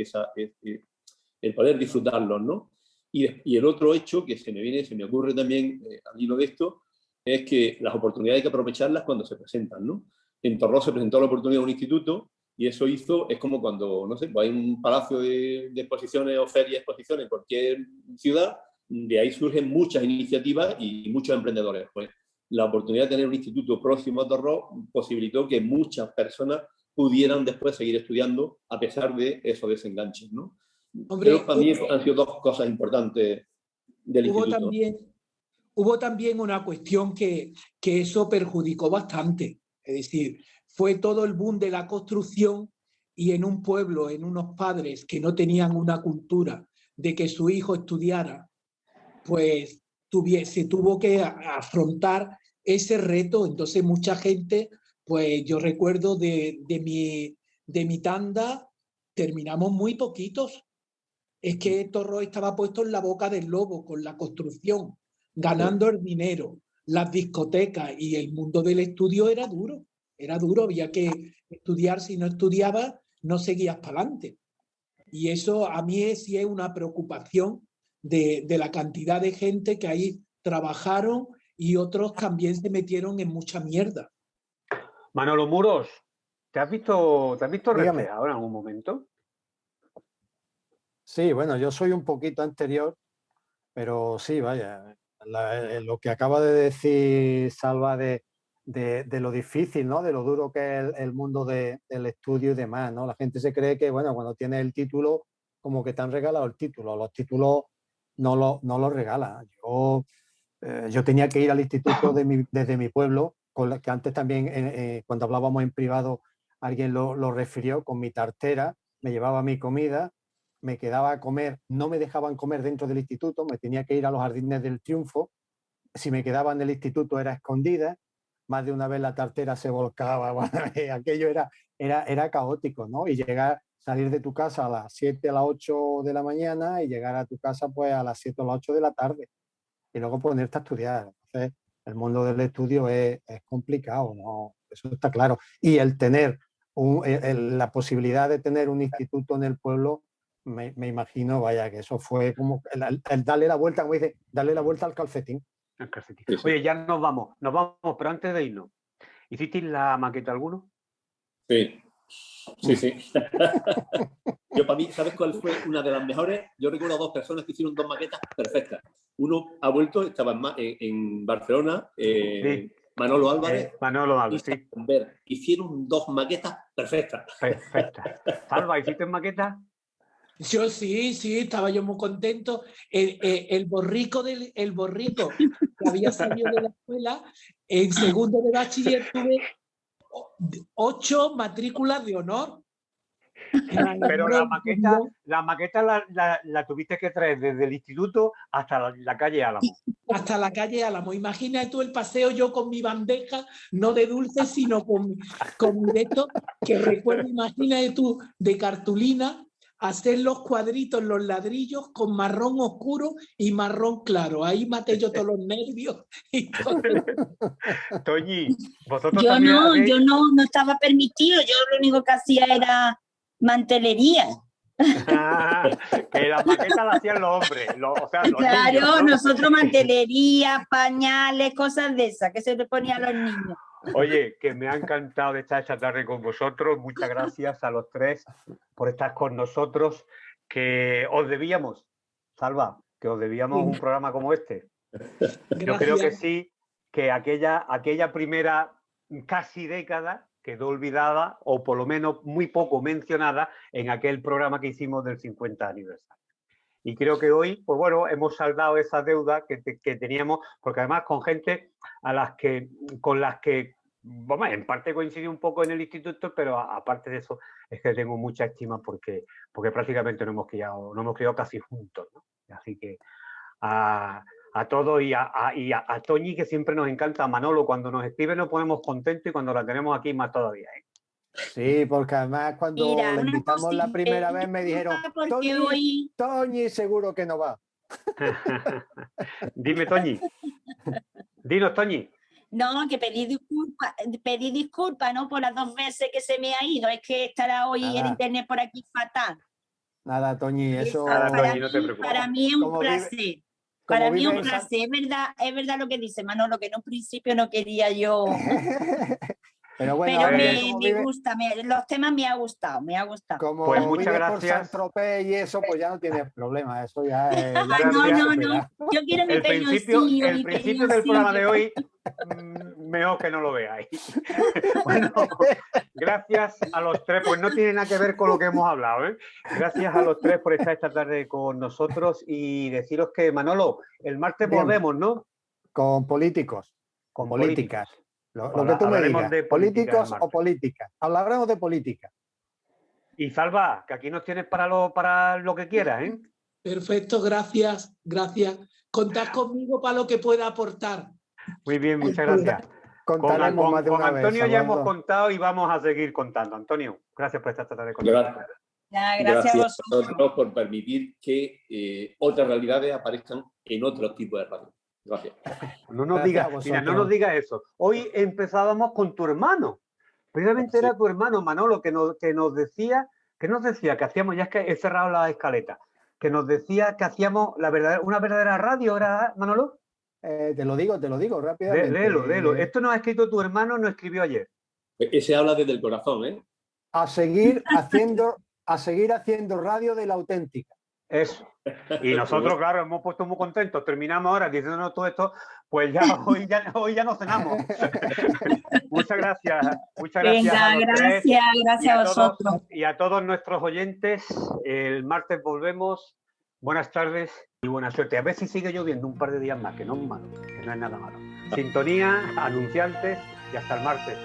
el poder disfrutarlos, ¿no? Y el otro hecho que se me ocurre también al hilo de esto es que las oportunidades hay que aprovecharlas cuando se presentan, ¿no? En Torrós se presentó la oportunidad de un instituto y eso es como cuando, no sé, hay un palacio de exposiciones o ferias de exposiciones en cualquier ciudad, de ahí surgen muchas iniciativas y muchos emprendedores. Pues la oportunidad de tener un instituto próximo a Torrós posibilitó que muchas personas pudieran después seguir estudiando a pesar de esos desenganches, ¿no? Hombre, creo que para mí han sido 2 cosas importantes del instituto. Hubo también una cuestión que eso perjudicó bastante. Es decir, fue todo el boom de la construcción y en un pueblo, en unos padres que no tenían una cultura de que su hijo estudiara, pues se tuvo que afrontar ese reto. Entonces mucha gente, pues yo recuerdo de mi tanda, terminamos muy poquitos. Es que Torrós estaba puesto en la boca del lobo con la construcción, ganando el dinero, las discotecas y el mundo del estudio era duro, había que estudiar, si no estudiabas no seguías para adelante. Y eso a mí sí es una preocupación de la cantidad de gente que ahí trabajaron y otros también se metieron en mucha mierda. Manolo Muros, ¿te has visto Dígame. reflejado en algún momento? Sí, bueno, yo soy un poquito anterior, pero sí, vaya, lo que acaba de decir Salva de lo difícil, ¿no? De lo duro que es el mundo del estudio y demás, ¿no? La gente se cree que, bueno, cuando tienes el título, como que te han regalado el título. Los títulos no los regalan. Yo tenía que ir al instituto desde mi pueblo que antes también, cuando hablábamos en privado, alguien lo refirió, con mi tartera, me llevaba mi comida, me quedaba a comer, no me dejaban comer dentro del instituto, me tenía que ir a los Jardines del Triunfo, si me quedaba en el instituto era escondida, más de una vez la tartera se volcaba, bueno, aquello era caótico, ¿no? Y salir de tu casa a las 7, a las 8 de la mañana y llegar a tu casa pues a las 7 o las 8 de la tarde y luego ponerte a estudiar. Entonces, el mundo del estudio es complicado, ¿no? Eso está claro. Y el tener la posibilidad de tener un instituto en el pueblo, me imagino, vaya, que eso fue como el darle la vuelta, como dice, darle la vuelta al calcetín. Sí, sí. Oye, ya nos vamos, pero antes de irnos, ¿hicisteis la maqueta alguno? Sí. Yo, para mí, ¿sabes cuál fue una de las mejores? Yo recuerdo a 2 personas que hicieron 2 maquetas perfectas. Uno ha vuelto, estaba en Barcelona, Sí. Manolo Álvarez. Manolo Álvarez, sí. Hicieron 2 maquetas perfectas. Perfectas. Salva, ¿hiciste maquetas? Yo sí, estaba yo muy contento. El borrico que había salido de la escuela, en segundo de bachiller tuve 8 matrículas de honor. Pero la maqueta la tuviste que traer desde el instituto hasta la calle Álamo. Hasta la calle Álamo. Imagina tú el paseo yo con mi bandeja, no de dulces, sino con mi de esto, que recuerdo, imagina tú, de cartulina, hacer los cuadritos, los ladrillos con marrón oscuro y marrón claro. Ahí maté yo todos los nervios. Y todo. Toñi, vosotros Yo también no, hacéis... yo no estaba permitido, yo lo único que hacía era mantelería. Que las maquetas las hacían los hombres, o sea, los Claro, niños, ¿no? nosotros mantelería, pañales, cosas de esas que se le ponía a los niños. Oye, que me ha encantado estar esta tarde con vosotros. Muchas gracias a los 3 por estar con nosotros, que os debíamos, Salva, que os debíamos un programa como este. Gracias. Yo creo que sí, que aquella primera casi década quedó olvidada o por lo menos muy poco mencionada en aquel programa que hicimos del 50 aniversario. Y creo que hoy, pues bueno, hemos saldado esa deuda que teníamos, porque además con gente con las que, bueno, en parte coincidió un poco en el instituto, pero aparte de eso es que tengo mucha estima porque prácticamente nos hemos criado casi juntos, ¿no? Así que a todos y a Toñi, que siempre nos encanta, a Manolo, cuando nos escribe nos ponemos contentos y cuando la tenemos aquí más todavía, ¿eh? Sí, porque además cuando Mira, le una invitamos la primera vez me dijeron, Toñi seguro que no va. Dime, Toñi. Dinos, Toñi. No, que pedí disculpas, ¿no? Por las 2 veces que se me ha ido. Es que estará hoy el internet por aquí fatal. Nada, Toñi, eso... Toñi, no te preocupes. Para mí es un placer. Para mí es un placer. Es verdad lo que dice Manolo, que en un principio no quería yo... Pero bueno, pero me gusta, los temas me ha gustado. Como pues muchas vive gracias. por Saint-Tropez y eso, pues ya no tienes problema. Eso ya es... No. Yo quiero mi peñoncillo. El principio del programa de hoy, mejor que no lo veáis. Bueno, gracias a los 3. Pues no tiene nada que ver con lo que hemos hablado, ¿eh? Gracias a los 3 por estar esta tarde con nosotros y deciros que, Manolo, el martes volvemos, ¿no? Con políticos, con políticas. Lo que tú me digas, de políticos o políticas. Hablaremos de política. Y Salva, que aquí nos tienes para lo que quieras, ¿eh? Perfecto, gracias. Contad conmigo para lo que pueda aportar. Muy bien, muchas gracias. Contaremos más de una vez. Con Antonio ya hemos contado y vamos a seguir contando. Antonio, gracias por estar esta tarde con nosotros. Gracias a vosotros por permitir que otras realidades aparezcan en otros tipos de radio. Gracias. No nos digas eso. Hoy empezábamos con tu hermano. Precisamente era tu hermano, Manolo, que nos decía que hacíamos, ya es que he cerrado la escaleta, que nos decía que hacíamos una verdadera radio, ¿era, Manolo? Te lo digo rápidamente. Léelo. Esto nos ha escrito tu hermano, nos escribió ayer. Ese habla desde el corazón, ¿eh? A seguir haciendo radio de la auténtica. Eso. Y nosotros, claro, hemos puesto muy contentos. Terminamos ahora diciéndonos todo esto, pues ya hoy ya no cenamos. Muchas gracias. Venga, gracias a vosotros. Y a todos nuestros oyentes. El martes volvemos. Buenas tardes y buena suerte. A ver si sigue lloviendo un par de días más, que no es malo, que no es nada malo. Sintonía, anunciantes y hasta el martes.